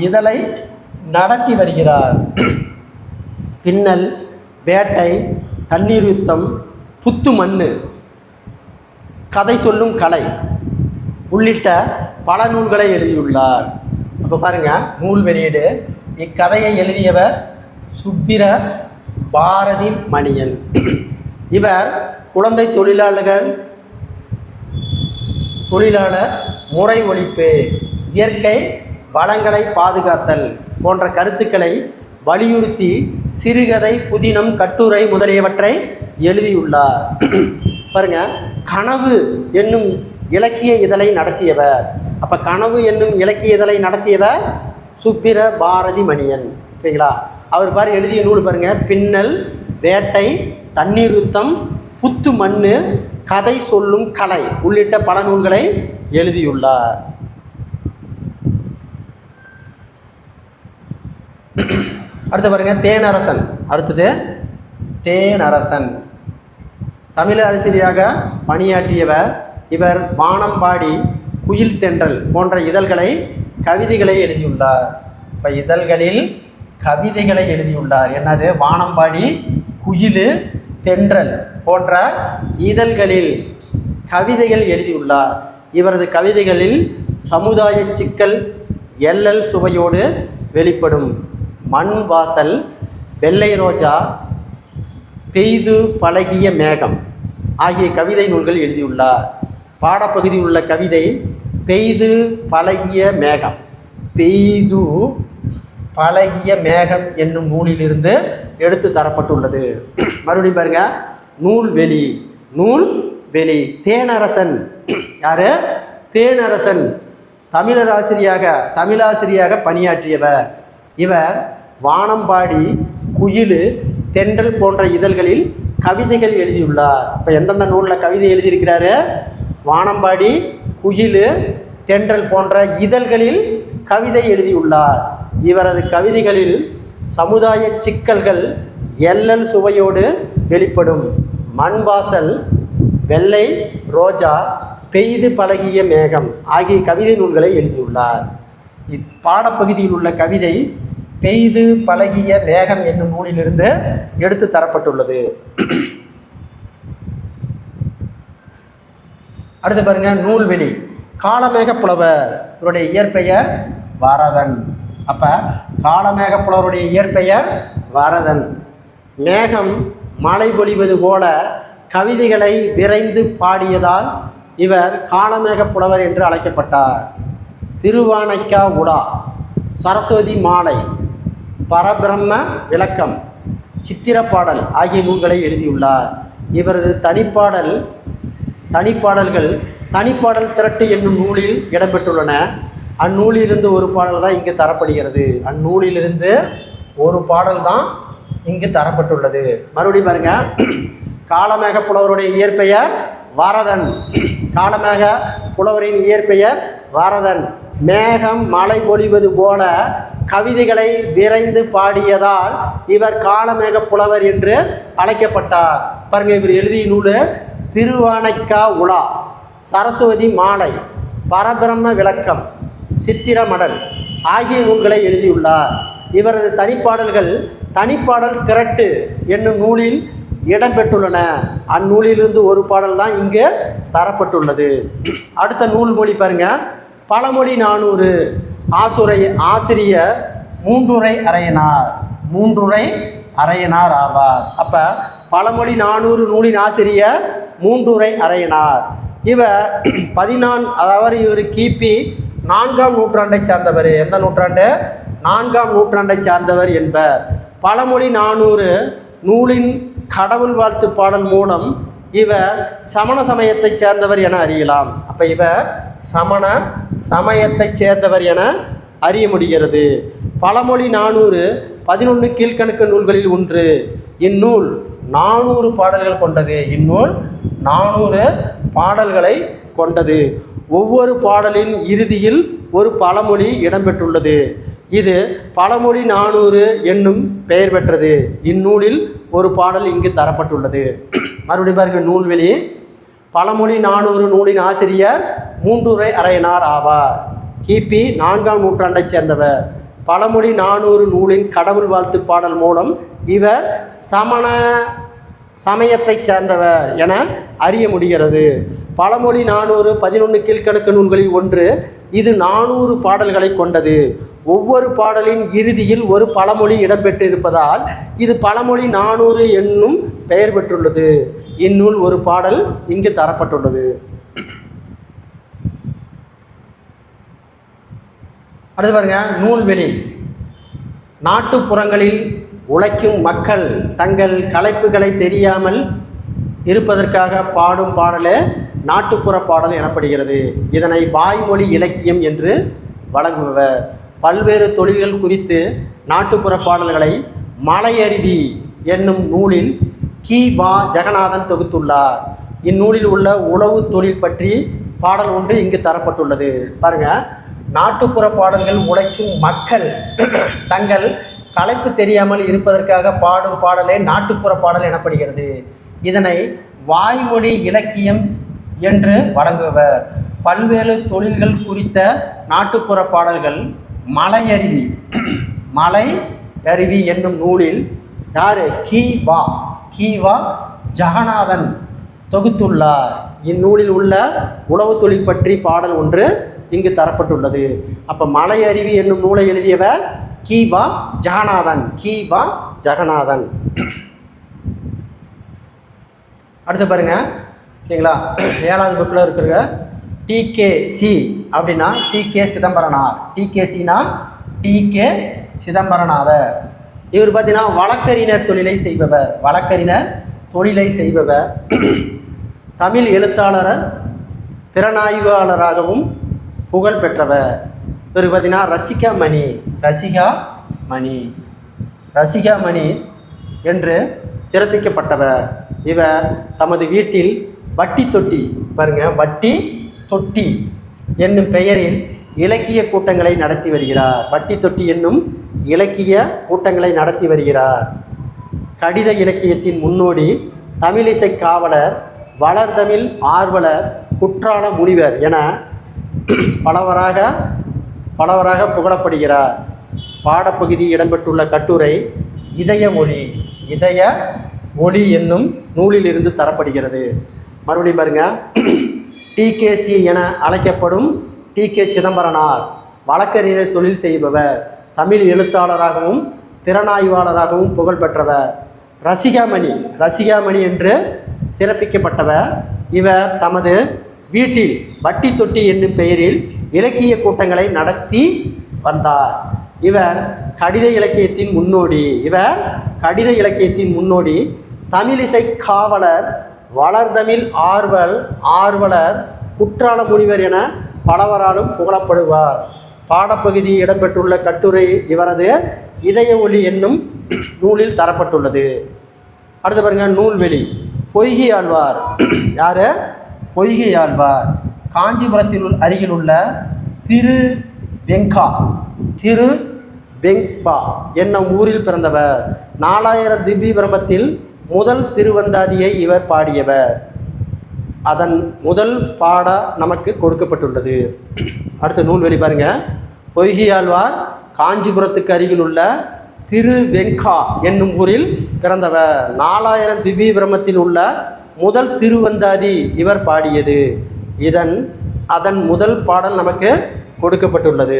இதழை நடத்தி வருகிறார். பின்னல், வேட்டை, தண்ணீர் யுத்தம், புத்து மண்ணு, கதை சொல்லும் கலை உள்ளிட்ட பல நூல்களை எழுதியுள்ளார். அப்போ பாருங்க, நூல் வெளியீடு. இக்கதையை எழுதியவர் சுப்பிர பாரதி மணியன். இவர் குழந்தை தொழிலாளர் முறை ஒழிப்பு, இயற்கை வளங்களை பாதுகாத்தல் போன்ற கருத்துக்களை வலியுறுத்தி சிறுகதை, புதினம், கட்டுரை முதலியவற்றை எழுதியுள்ளார். பாருங்க, கனவு என்னும் இலக்கிய இதழை நடத்தியவர். அப்போ கனவு என்னும் இலக்கிய இதழை நடத்தியவர் சுப்பிர பாரதி மணியன். ஓகேங்களா? அவர் எழுதிய நூல் பாருங்க, பின்னல், வேட்டை, தண்ணீர் யுத்தம், புத்து மண்ணு, கதை சொல்லும் கலை உள்ளிட்ட பல நூல்களை எழுதியுள்ளார். அடுத்து பாருங்க, தேனரசன். அடுத்தது தேனரசன். தமிழ் ஆசிரியராக பணியாற்றியவர். இவர் வானம்பாடி, குயில் தென்றல் போன்ற கவிதைகளை எழுதியுள்ளார். இப்போ இதழ்களில் கவிதைகளை எழுதியுள்ளார். என்னது? வானம்பாடி, குயில் தென்றல் போன்ற இதழ்களில் கவிதைகள் எழுதியுள்ளார். இவரது கவிதைகளில் சமுதாய சிக்கல் எல்லல் சுவையோடு வெளிப்படும். மண் வாசல், வெள்ளை ரோஜா, பெய்து பழகிய மேகம் ஆகிய கவிதை நூல்கள் எழுதியுள்ளார். பாடப்பகுதியில் உள்ள கவிதை பெய்து பழகிய மேகம். பெய்து பழகிய மேகம் என்னும் நூலிலிருந்து எடுத்து தரப்பட்டுள்ளது. மறுபடியும் பாருங்க, நூல்வெளி. நூல்வெளி. தேனரசன் யாரு? தேனரசன் தமிழாசிரியாக பணியாற்றியவர். இவர் வானம்பாடி, குயிலு, தென்றல் போன்ற இதழ்களில் கவிதைகள் எழுதியுள்ளார். இப்போ எந்தெந்த நூலில் கவிதை எழுதியிருக்கிறாரு? வானம்பாடி, குயிலு, தென்றல் போன்ற இதழ்களில் கவிதை எழுதியுள்ளார். இவரது கவிதைகளில் சமுதாய சிக்கல்கள் எல்லல் சுவையோடு வெளிப்படும். மண் வாசல், வெள்ளை ரோஜா, பெய்து பழகிய மேகம் ஆகிய கவிதை நூல்களை எழுதியுள்ளார். இப்பாடப்பகுதியில் உள்ள கவிதை பெய்து பழகிய மேகம் என்னும் நூலிலிருந்து எடுத்து தரப்பட்டுள்ளது. அடுத்து பாருங்க, நூல்வெளி. காளமேக புலவர் இவருடைய இயற்பெயர் வரதன். அப்ப காளமேக புலவருடைய இயற்பெயர் வரதன். மேகம் மழை பொழிவது போல கவிதைகளை விரைந்து பாடியதால் இவர் காளமேக புலவர் என்று அழைக்கப்பட்டார். திருவானைக்கா உலா, சரஸ்வதி மாலை, பரபிரம்ம விளக்கம், சித்திரப்பாடல் ஆகிய நூல்களை எழுதியுள்ளார். இவரது தனிப்பாடல் திரட்டு என்னும் நூலில் இடம்பெற்றுள்ளன. அந்நூலிலிருந்து ஒரு பாடல் தான் இங்கு தரப்படுகிறது. அந்நூலிலிருந்து ஒரு பாடல் தான் இங்கு தரப்பட்டுள்ளது. மறுபடியும் பாருங்க, காளமேக புலவருடைய இயற்பெயர் வரதன். காளமேக புலவரின் இயற்பெயர் வரதன். மேகம் மழை பொழிவது போல கவிதைகளை விரைந்து பாடியதால் இவர் காளமேக புலவர் என்று அழைக்கப்பட்டார். பாருங்க, இவர் எழுதிய நூல் திருவானைக்கா உலா, சரஸ்வதி மாலை, பரபிரம்ம விளக்கம், சித்திரமடல் ஆகிய நூல்களை எழுதியுள்ளார். இவரது தனிப்பாடல் திரட்டு என்னும் நூலில் இடம்பெற்றுள்ளன. அந்நூலிலிருந்து ஒரு பாடல் தான் இங்கு தரப்பட்டுள்ளது. அடுத்த நூல் மொழி பாருங்க, பழமொழி 400. ஆசிரியர் மூன்றுரை அரையனார் ஆவார். அப்ப பழமொழி 400 நூலின் ஆசிரியர் மூன்றுரை அரையனார். இவர் இவர் கிபி 4ஆம் நூற்றாண்டை சார்ந்தவர். எந்த நூற்றாண்டு? 4ஆம் நூற்றாண்டை சார்ந்தவர் என்பர். பழமொழி 400 நூலின் கடவுள் வாழ்த்து பாடல் மூலம் இவர் சமண சமயத்தைச் சேர்ந்தவர் என அறியலாம். அப்போ இவர் சமண சமயத்தைச் சேர்ந்தவர் என அறிய முடிகிறது. பழமொழி 400 11 கீழ்கணக்கு நூல்களில் ஒன்று. இந்நூல் 400 பாடல்கள் கொண்டது. இந்நூல் 400 பாடல்களை கொண்டது. ஒவ்வொரு பாடலின் இறுதியில் ஒரு பழமொழி இடம்பெற்றுள்ளது. இது பழமொழி 400 என்னும் பெயர் பெற்றது. இந்நூலில் ஒரு பாடல் இங்கு தரப்பட்டுள்ளது. மறுபடியும் பாருங்க, நூல்வெளி. பழமொழி 400 நூலின் ஆசிரியர் மூன்றுரை அரையனார் ஆவார். கிபி 4ஆம் நூற்றாண்டைச் சேர்ந்தவர். பழமொழி 400 நூலின் கடவுள் வாழ்த்து பாடல் மூலம் இவர் சமண சமயத்தைச் சேர்ந்தவர் என அறிய முடிகிறது. பழமொழி 400 11 கீழ்கணக்கு நூல்களில் ஒன்று. இது 400 பாடல்களை கொண்டது. ஒவ்வொரு பாடலின் இறுதியில் ஒரு பழமொழி இடம்பெற்றிருப்பதால் இது பழமொழி 400 என்னும் பெயர் பெற்றுள்ளது. இந்நூல் ஒரு பாடல் இங்கு தரப்பட்டுள்ளது. அடுத்து பாருங்க, நூல்வெளி. நாட்டுப்புறங்களில் உழைக்கும் மக்கள் தங்கள் களைப்புகளை தெரியாமல் இருப்பதற்காக பாடும் பாடலே நாட்டுப்புற பாடல் எனப்படுகிறது. இதனை வாய்மொழி இலக்கியம் என்று வழங்குபவர். பல்வேறு தொழில்கள் குறித்து நாட்டுப்புற பாடல்களை மலையருவி என்னும் நூலில் கி.வா. ஜெகநாதன் தொகுத்துள்ளார். இந்நூலில் உள்ள உழவு தொழில் பற்றி பாடல் ஒன்று இங்கு தரப்பட்டுள்ளது. பாருங்க, நாட்டுப்புற பாடல்கள் உழைக்கும் மக்கள் தங்கள் களைப்பு தெரியாமல் இருப்பதற்காக பாடும் பாடலே நாட்டுப்புற பாடல் எனப்படுகிறது. இதனை வாய்மொழி இலக்கியம் என்று வழங்குவர். பல்வேறு தொழில்கள் குறித்த நாட்டுப்புற பாடல்கள் மலையருவி என்னும் நூலில் யாரு? கி.வா. ஜெகநாதன் தொகுத்துள்ளார். இந்நூலில் உள்ள உழவு தொழில் பற்றி பாடல் ஒன்று இங்கு தரப்பட்டுள்ளது. அப்போ மலை அருவி என்னும் நூலை எழுதியவர் கி.வா. ஜெகநாதன். கி.வா. ஜெகநாதன். அடுத்து பாருங்க, ஓகேங்களா, 7வது புக்கில் இருக்கிற டி.கே.சி. அப்படின்னா டி.கே. சிதம்பரனார். டி.கே.சினா டி.கே. சிதம்பரநாதர். இவர் பார்த்தீங்கன்னா வழக்கறிஞர் தொழிலை செய்பவர். வழக்கறிஞர் தொழிலை செய்பவர். தமிழ் எழுத்தாளர், திறனாய்வாளராகவும் புகழ் பெற்றவர். இவர் பார்த்தீங்கன்னா ரசிகாமணி. ரசிகாமணி. ரசிகாமணி என்று சிறப்பிக்கப்பட்டவர். இவர் தமது வீட்டில் வட்டி தொட்டி, பாருங்க, வட்டி தொட்டி என்னும் பெயரில் இலக்கிய கூட்டங்களை நடத்தி வருகிறார். வட்டி தொட்டி என்னும் இலக்கிய கூட்டங்களை நடத்தி வருகிறார். கடித இலக்கியத்தின் முன்னோடி, தமிழிசை காவலர், வளர்தமிழ் ஆர்வலர், குற்றால முனிவர் என பலவராக புகழப்படுகிறார். பாடப்பகுதி இடம்பெற்றுள்ள கட்டுரை இதய ஒளி. இதய ஒளி என்னும் நூலிலிருந்து தரப்படுகிறது. மறுபடியும் பாருங்க, டி.கே.சி. என அழைக்கப்படும் டி.கே. சிதம்பரனார் வழக்கறிஞர் தொழில் செய்பவர். தமிழ் எழுத்தாளராகவும் திறனாய்வாளராகவும் புகழ் பெற்றவர். ரசிகாமணி. ரசிகாமணி என்று சிறப்பிக்கப்பட்டவர். இவர் தமது வீட்டில் வட்டி தொட்டி என்னும் பெயரில் இலக்கிய கூட்டங்களை நடத்தி வந்தார். இவர் கடித இலக்கியத்தின் முன்னோடி. தமிழிசை காவலர், வளர்தமிழ் ஆர்வலர், குற்றால முனிவர் என பலவராலும் புகழப்படுவார். பாடப்பகுதி இடம்பெற்றுள்ள கட்டுரை இவரது இதய ஒளி என்னும் நூலில் தரப்பட்டுள்ளது. அடுத்து பாருங்க, நூல்வெளி. பொய்கை ஆழ்வார். யாரு? பொய்கை ஆழ்வார் காஞ்சிபுரத்தில் அருகில் உள்ள திருவெங்கா என்னும் ஊரில் பிறந்தவர். 4000 திவ்ய பிரபந்தத்தில் முதல் திருவந்தாதியை இவர் பாடியவர். அதன் முதல் பாட நமக்கு கொடுக்கப்பட்டுள்ளது. அடுத்த நூல்வெளி பாருங்க. பொய்கை ஆழ்வார் காஞ்சிபுரத்துக்கு அருகில் உள்ள திருவெங்கா என்னும் ஊரில் பிறந்தவர். 4000 திவ்ய பிரபந்தத்தில் உள்ள முதல் திருவந்தாதி இவர் பாடியது. அதன் முதல் பாடல் நமக்கு கொடுக்கப்பட்டுள்ளது.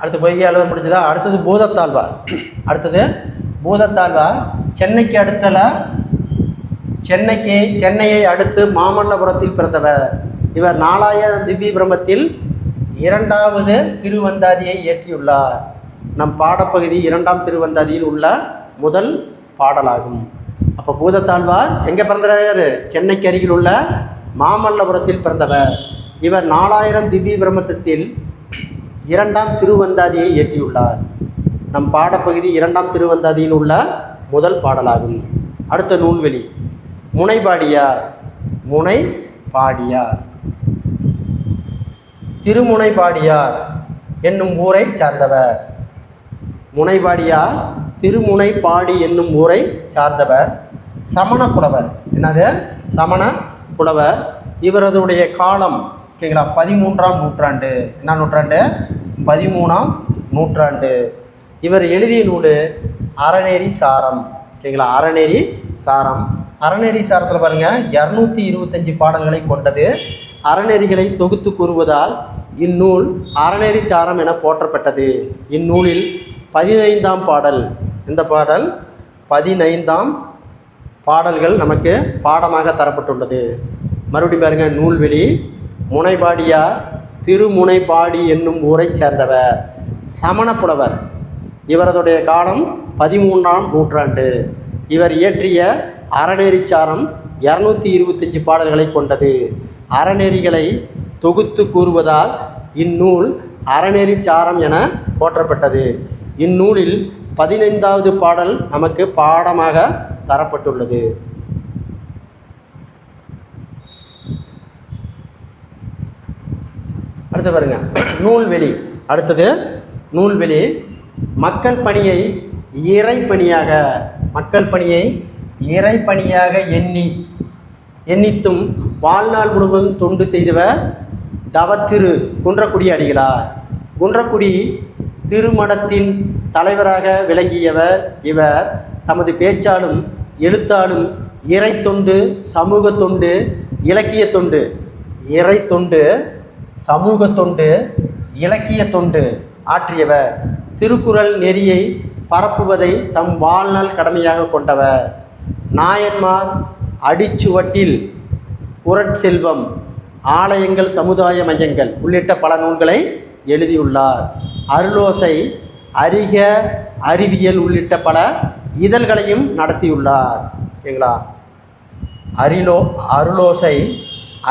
அடுத்து பொய்கை ஆழ்வார் முடிஞ்சதா? அடுத்தது பூதத்தாழ்வார். சென்னையை அடுத்து மாமல்லபுரத்தில் பிறந்தவர். இவர் 4000 திவ்ய பிரபந்தத்தில் 2வது திருவந்தாதியை இயற்றியுள்ளார். நம் பாடப்பகுதி 2ஆம் திருவந்தாதியில் உள்ள முதல் பாடலாகும். அப்போ பூதத்தாழ்வார் எங்கே பிறந்தார்? சென்னைக்கு அருகில் உள்ள மாமல்லபுரத்தில் பிறந்தவர். இவர் 4000 திவ்ய பிரபந்தத்தில் 2ஆம் திருவந்தாதியை இயற்றியுள்ளார். நம் பாடப்பகுதி 2ஆம் திருவந்தாதியில் உள்ள முதல் பாடலாகும். அடுத்த நூல்வெளி. முனைப்பாடியார். திருமுனைப்பாடியார் என்னும் ஊரை சார்ந்தவர். முனைப்பாடியார் திருமுனைப்பாடி என்னும் ஊரை சார்ந்தவர். சமண புலவர். என்னது? சமண புலவர். இவரதுடைய காலம், ஓகேங்களா, 13ஆம் நூற்றாண்டு. என்ன நூற்றாண்டு? 13ஆம் நூற்றாண்டு. இவர் எழுதிய நூல் அறநெறி சாரம். ஓகேங்களா, அறநெறி சாரம். அறநெறி சாரத்தில் பாருங்கள், 225 பாடல்களை கொண்டது. அறநெறிகளை தொகுத்து கூறுவதால் இந்நூல் அறநெறி சாரம் என போற்றப்பட்டது. இந்நூலில் 15ஆம் பாடல், இந்த பாடல் 15ஆம் பாடல்கள் நமக்கு பாடமாக தரப்பட்டுள்ளது. மறுபடியும் பாருங்கள், நூல்வெளி. முனைப்பாடியார் திருமுனைப்பாடி என்னும் ஊரை சேர்ந்தவர். சமண புலவர். இவரதுடைய காலம் 13ஆம் நூற்றாண்டு. இவர் இயற்றிய அறநெறிச்சாரம் 225 பாடல்களை கொண்டது. அறநெறிகளை தொகுத்து கூறுவதால் இந்நூல் அறநெறிச்சாரம் என போற்றப்பட்டது. இந்நூலில் 15வது பாடல் நமக்கு பாடமாக தரப்பட்டுள்ளது. அடுத்து பாருங்க, நூல்வெளி. அடுத்தது நூல்வெளி. மக்கள் பணியை இறைப்பணியாக எண்ணித்தும் வாழ்நாள் முழுவதும் தொண்டு செய்தவர் தவத்திரு குன்றக்குடி அடிகளார். குன்றக்குடி திருமடத்தின் தலைவராக விளங்கியவர். இவர் தமது பேச்சாலும் எழுத்தாலும் இறை தொண்டு, சமூக தொண்டு, இலக்கிய தொண்டு, இறை தொண்டு, சமூக தொண்டு, இலக்கிய தொண்டு ஆற்றியவர். திருக்குறள் நெறியை பரப்புவதை தம் வாழ்நாள் கடமையாக கொண்டவர். நாயன்மார் அடிச்சுவட்டில், குறட்செல்வம், ஆலயங்கள், சமுதாய மையங்கள் உள்ளிட்ட பல நூல்களை எழுதியுள்ளார். அருளோசை, அறிக அறிவியல் உள்ளிட்ட பல இதழ்களையும் நடத்தியுள்ளார். ஓகேங்களா? அருளோசை,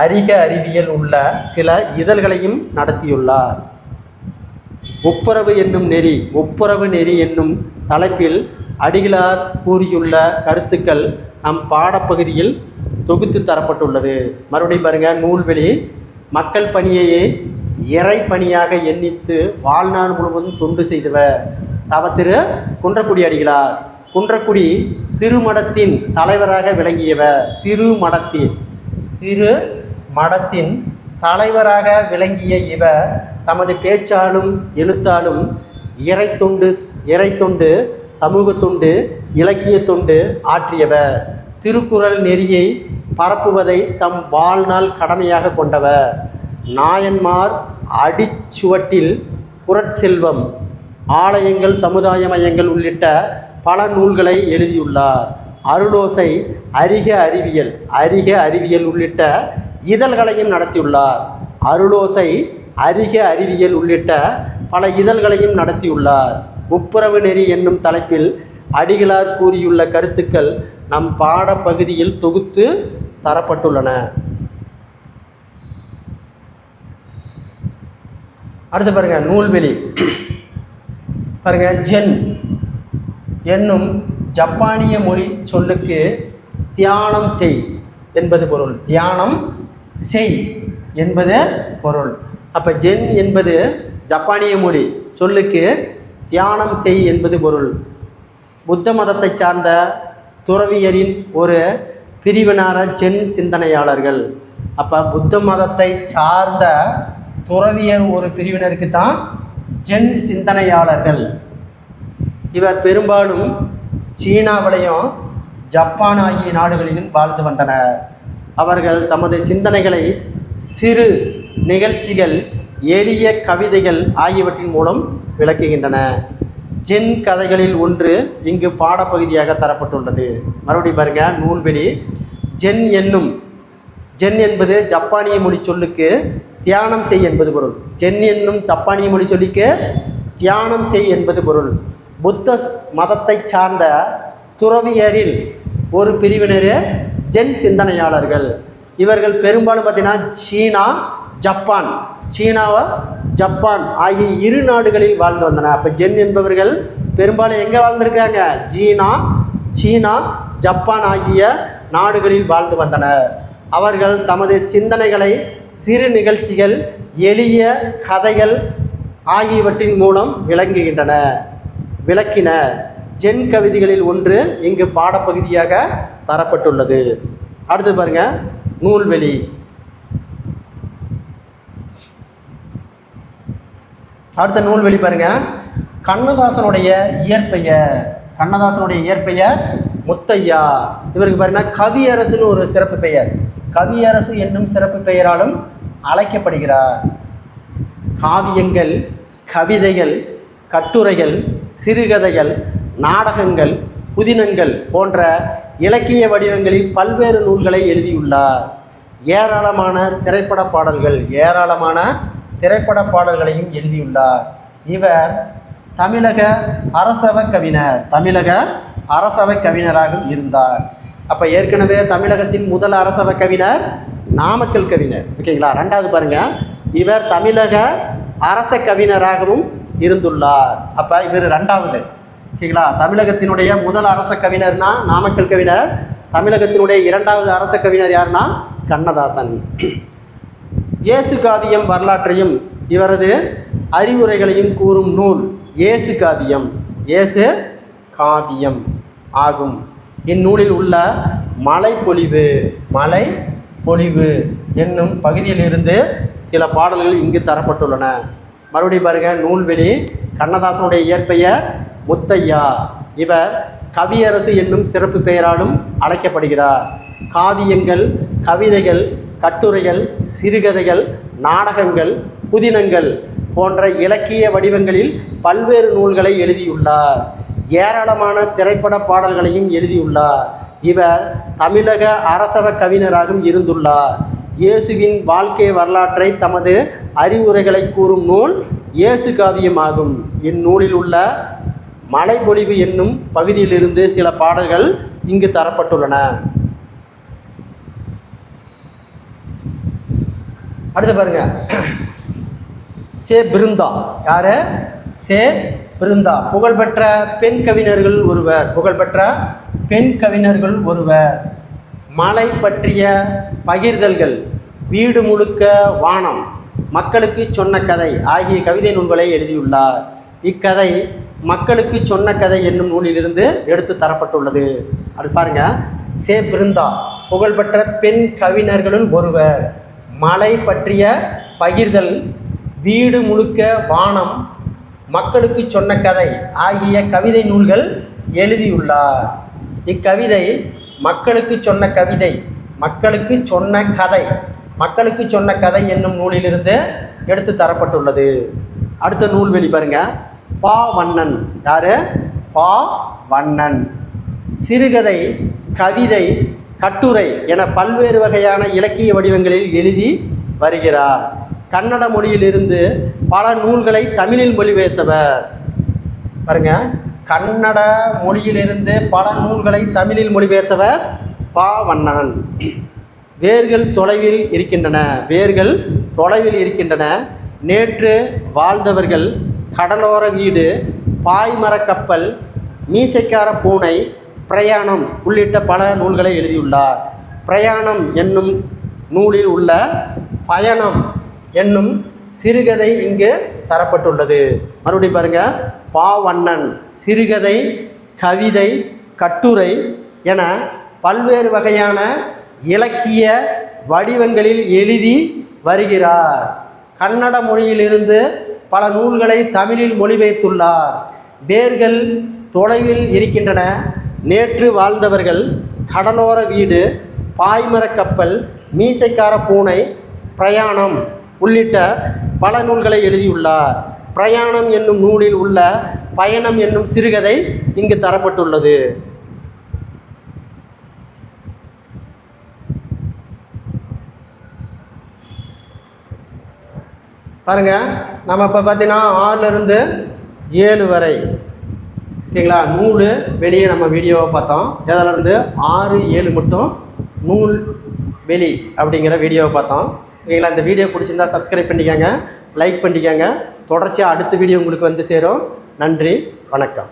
அறிக அறிவியல் உள்ள சில இதழ்களையும் நடத்தியுள்ளார். ஒப்புரவு என்னும் நெறி, ஒப்புரவு நெறி என்னும் தலைப்பில் அடிகளார் கூறியுள்ள கருத்துக்கள் நம் பாடப்பகுதியில் தொகுத்து தரப்பட்டுள்ளது. மறுபடியும் பாருங்கள், நூல்வெளி மக்கள் பணியையே இறை பணியாக எண்ணித்து வாழ்நாள் முழுவதும் தொண்டு செய்தவர் தவ திரு குன்றக்குடி அடிகளார். குன்றக்குடி திருமடத்தின் தலைவராக விளங்கியவர். திருமடத்தின் தலைவராக விளங்கிய இவர் தமது பேச்சாலும் எழுத்தாலும் இறை தொண்டு, சமூக தொண்டு, இலக்கிய தொண்டு ஆற்றியவர். திருக்குறள் நெறியை பரப்புவதை தம் வாழ்நாள் கடமையாக கொண்டவர். நாயன்மார் அடிச்சுவட்டில், குறட்செல்வம், ஆலயங்கள், சமுதாய மையங்கள் உள்ளிட்ட பல நூல்களை எழுதியுள்ளார். அருளோசை, அறிக அறிவியல் உள்ளிட்ட இதழ்களையும் நடத்தியுள்ளார். அருளோசை, அறிக அறிவியல் உள்ளிட்ட பல இதழ்களையும் நடத்தியுள்ளார். ஒப்புரவு நெறி என்னும் தலைப்பில் அடிகளார் கூறியுள்ள கருத்துக்கள் நம் பாடப்பகுதியில் தொகுத்து தரப்பட்டுள்ளன. அடுத்து பாருங்க, நூல்வெளி பாருங்க. ஜென் என்னும் ஜப்பானிய மொழி சொல்லுக்கு தியானம் செய் என்பது பொருள். தியானம் செய் என்பது பொருள். அப்போ ஜென் என்பது ஜப்பானிய மொழி சொல்லுக்கு தியானம் செய் என்பது பொருள். புத்த மதத்தை சார்ந்த துறவியரின் ஒரு பிரிவினார ஜென் சிந்தனையாளர்கள். அப்போ புத்த மதத்தை சார்ந்த துறவியர் ஒரு பிரிவினருக்கு தான் ஜென் சிந்தனையாளர்கள். இவர் பெரும்பாலும் சீனாவிலையும் ஜப்பான் ஆகிய நாடுகளிலும் வாழ்ந்து வந்தனர். அவர்கள் தமது சிந்தனைகளை சிறு நிகழ்ச்சிகள், எளிய கவிதைகள் ஆகியவற்றின் மூலம் விளக்குகின்றன. ஜென் கதைகளில் ஒன்று இங்கு பாடப்பகுதியாக தரப்பட்டுள்ளது. மறுபடியும் பாருங்க, நூல்வெளி ஜென் என்பது ஜப்பானிய மொழி சொல்லுக்கு தியானம் செய் என்பது பொருள். ஜென் என்னும் ஜப்பானிய மொழி சொல்லிக்கு தியானம் செய் என்பது பொருள். புத்த மதத்தை சார்ந்த துறவியரில் ஒரு பிரிவினர் ஜென் சிந்தனையாளர்கள். இவர்கள் பெரும்பாலும் பார்த்தீங்கன்னா ஜப்பான் ஆகிய இரு நாடுகளில் வாழ்ந்து வந்தனர். அப்போ ஜென் என்பவர்கள் பெரும்பாலும் எங்கே வாழ்ந்திருக்கிறாங்க? சீனா, ஜப்பான் ஆகிய நாடுகளில் வாழ்ந்து வந்தனர். அவர்கள் தமது சிந்தனைகளை சிறு நிகழ்ச்சிகள், எளிய கதைகள் ஆகியவற்றின் மூலம் விளக்கின. ஜென் கவிதைகளில் ஒன்று இங்கு பாடப்பகுதியாக தரப்பட்டுள்ளது. அடுத்து பாருங்க, நூல்வெளி. அடுத்த நூல்வெளி பாருங்க, கண்ணதாசனுடைய இயற்பெயர் முத்தையா. இவருக்கு பாருங்க கவியரசுன்னு ஒரு சிறப்பு பெயர். கவியரசு என்னும் சிறப்பு பெயராலும் அழைக்கப்படுகிறார். காவியங்கள், கவிதைகள், கட்டுரைகள், சிறுகதைகள், நாடகங்கள், புதினங்கள் போன்ற இலக்கிய வடிவங்களில் பல்வேறு நூல்களை எழுதியுள்ளார். ஏராளமான திரைப்பட பாடல்களையும் எழுதியுள்ளார். இவர் தமிழக அரசவை கவிஞராகவும் இருந்தார். அப்போ ஏற்கனவே தமிழகத்தின் முதல் அரசவை கவிஞர் நாமக்கல் கவிஞர். ஓகேங்களா? ரெண்டாவது பாருங்க, இவர் தமிழக அரச கவிஞராகவும் இருந்துள்ளார். அப்போ இவர் ரெண்டாவது. ஓகேங்களா? தமிழகத்தினுடைய முதல் அரச கவிஞர்னா நாமக்கல் கவிஞர். தமிழகத்தினுடைய இரண்டாவது அரச கவிஞர் யாருன்னா கண்ணதாசன். இயேசு காவியம் வரலாற்றையும் இவரது அறிவுரைகளையும் கூறும் நூல் இயேசு காவியம் ஆகும். இந்நூலில் உள்ள மலைப்பொழிவு என்னும் பகுதியிலிருந்து சில பாடல்கள் இங்கு தரப்பட்டுள்ளன. மறுபடியும் பாருங்க, நூல்வெளி. கண்ணதாசனுடைய இயற்பெயர் முத்தையா. இவர் கவியரசு என்னும் சிறப்பு பெயராலும் அழைக்கப்படுகிறார். காவியங்கள், கவிதைகள், கட்டுரைகள், சிறுகதைகள், நாடகங்கள், புதினங்கள் போன்ற இலக்கிய வடிவங்களில் பல்வேறு நூல்களை எழுதியுள்ளார். ஏராளமான திரைப்பட பாடல்களையும் எழுதியுள்ளார். இவர் தமிழக அரசவ கவிஞராகவும் இருந்துள்ளார். இயேசுவின் வாழ்க்கை வரலாற்றை தமது அறிவுரைகளை கூறும் நூல் இயேசு காவியமாகும். இந்நூலில் உள்ள மலைப்பொழிவு என்னும் பகுதியிலிருந்து சில பாடல்கள் இங்கு தரப்பட்டுள்ளன. அடுத்து பாருங்க, சே பிருந்தா. யாரு? சே பிருந்தா புகழ்பெற்ற பெண் கவிஞர்கள் ஒருவர். மலை பற்றிய பகிர்தல்கள், வீடு முழுக்க வானம், மக்களுக்கு சொன்ன கதை ஆகிய கவிதை நூல்களை எழுதியுள்ளார். இக்கதை மக்களுக்கு சொன்ன கதை என்னும் நூலிலிருந்து எடுத்து தரப்பட்டுள்ளது. அது பாருங்க, சே பிருந்தா புகழ்பெற்ற பெண் கவிஞர்களுள் ஒருவர். மலை பற்றிய பகிர்தல், வீடு முழுக்க வானம், மக்களுக்கு சொன்ன கதை ஆகிய கவிதை நூல்கள் எழுதியுள்ளார். இக்கவிதை மக்களுக்கு சொன்ன கதை என்னும் நூலிலிருந்து எடுத்து தரப்பட்டுள்ளது. அடுத்த நூல்வெளி பாருங்க, பா வண்ணன். யாரு? பா வண்ணன் சிறுகதை, கவிதை, கட்டுரை என பல்வேறு வகையான இலக்கிய வடிவங்களில் எழுதி வருகிறார். கன்னட மொழியிலிருந்து பல நூல்களை தமிழில் மொழிபெயர்த்தவர். பாருங்க, கன்னட மொழியிலிருந்து பல நூல்களை தமிழில் மொழிபெயர்த்தவர் பா வண்ணன். வேர்கள் தொலைவில் இருக்கின்றன. நேற்று வாழ்ந்தவர்கள், கடலோர வீடு, பாய்மரக் கப்பல், மீசைக்கார பூனை, பிரயாணம் உள்ளிட்ட பல நூல்களை எழுதியுள்ளார். பிரயாணம் என்னும் நூலில் உள்ள பயணம் என்னும் சிறுகதை இங்கு தரப்பட்டுள்ளது. மறுபடியும் பாருங்க, பா வண்ணன் சிறுகதை, கவிதை, கட்டுரை என பல்வேறு வகையான இலக்கிய வடிவங்களில் எழுதி வருகிறார். கன்னட மொழியிலிருந்து பல நூல்களை தமிழில் மொழிபெயர்த்துள்ளார். வேர்கள் தொலைவில் இருக்கின்றன, நேற்று வாழ்ந்தவர்கள், கடலோர வீடு, பாய்மரக் கப்பல், மீசைக்கார பூனை, பிரயாணம் உள்ளிட்ட பல நூல்களை எழுதியுள்ளார். பிரயாணம் என்னும் நூலில் உள்ள பயணம் என்னும் சிறுகதை இங்கு தரப்பட்டுள்ளது. பாருங்க, நம்ம இப்போ பார்த்தீங்கன்னா 6லிருந்து 7 வரை ஓகேங்களா நூல் வெளியே நம்ம வீடியோவை பார்த்தோம். எதிலிருந்து 6, 7 மட்டும் நூல் வெளி அப்படிங்கிற வீடியோவை பார்த்தோம். ஓகேங்களா, இந்த வீடியோ பிடிச்சிருந்தா சப்ஸ்கிரைப் பண்ணிக்கோங்க, லைக் பண்ணிக்கோங்க. தொடர்ச்சியாக அடுத்த வீடியோ உங்களுக்கு வந்து சேரும். நன்றி, வணக்கம்.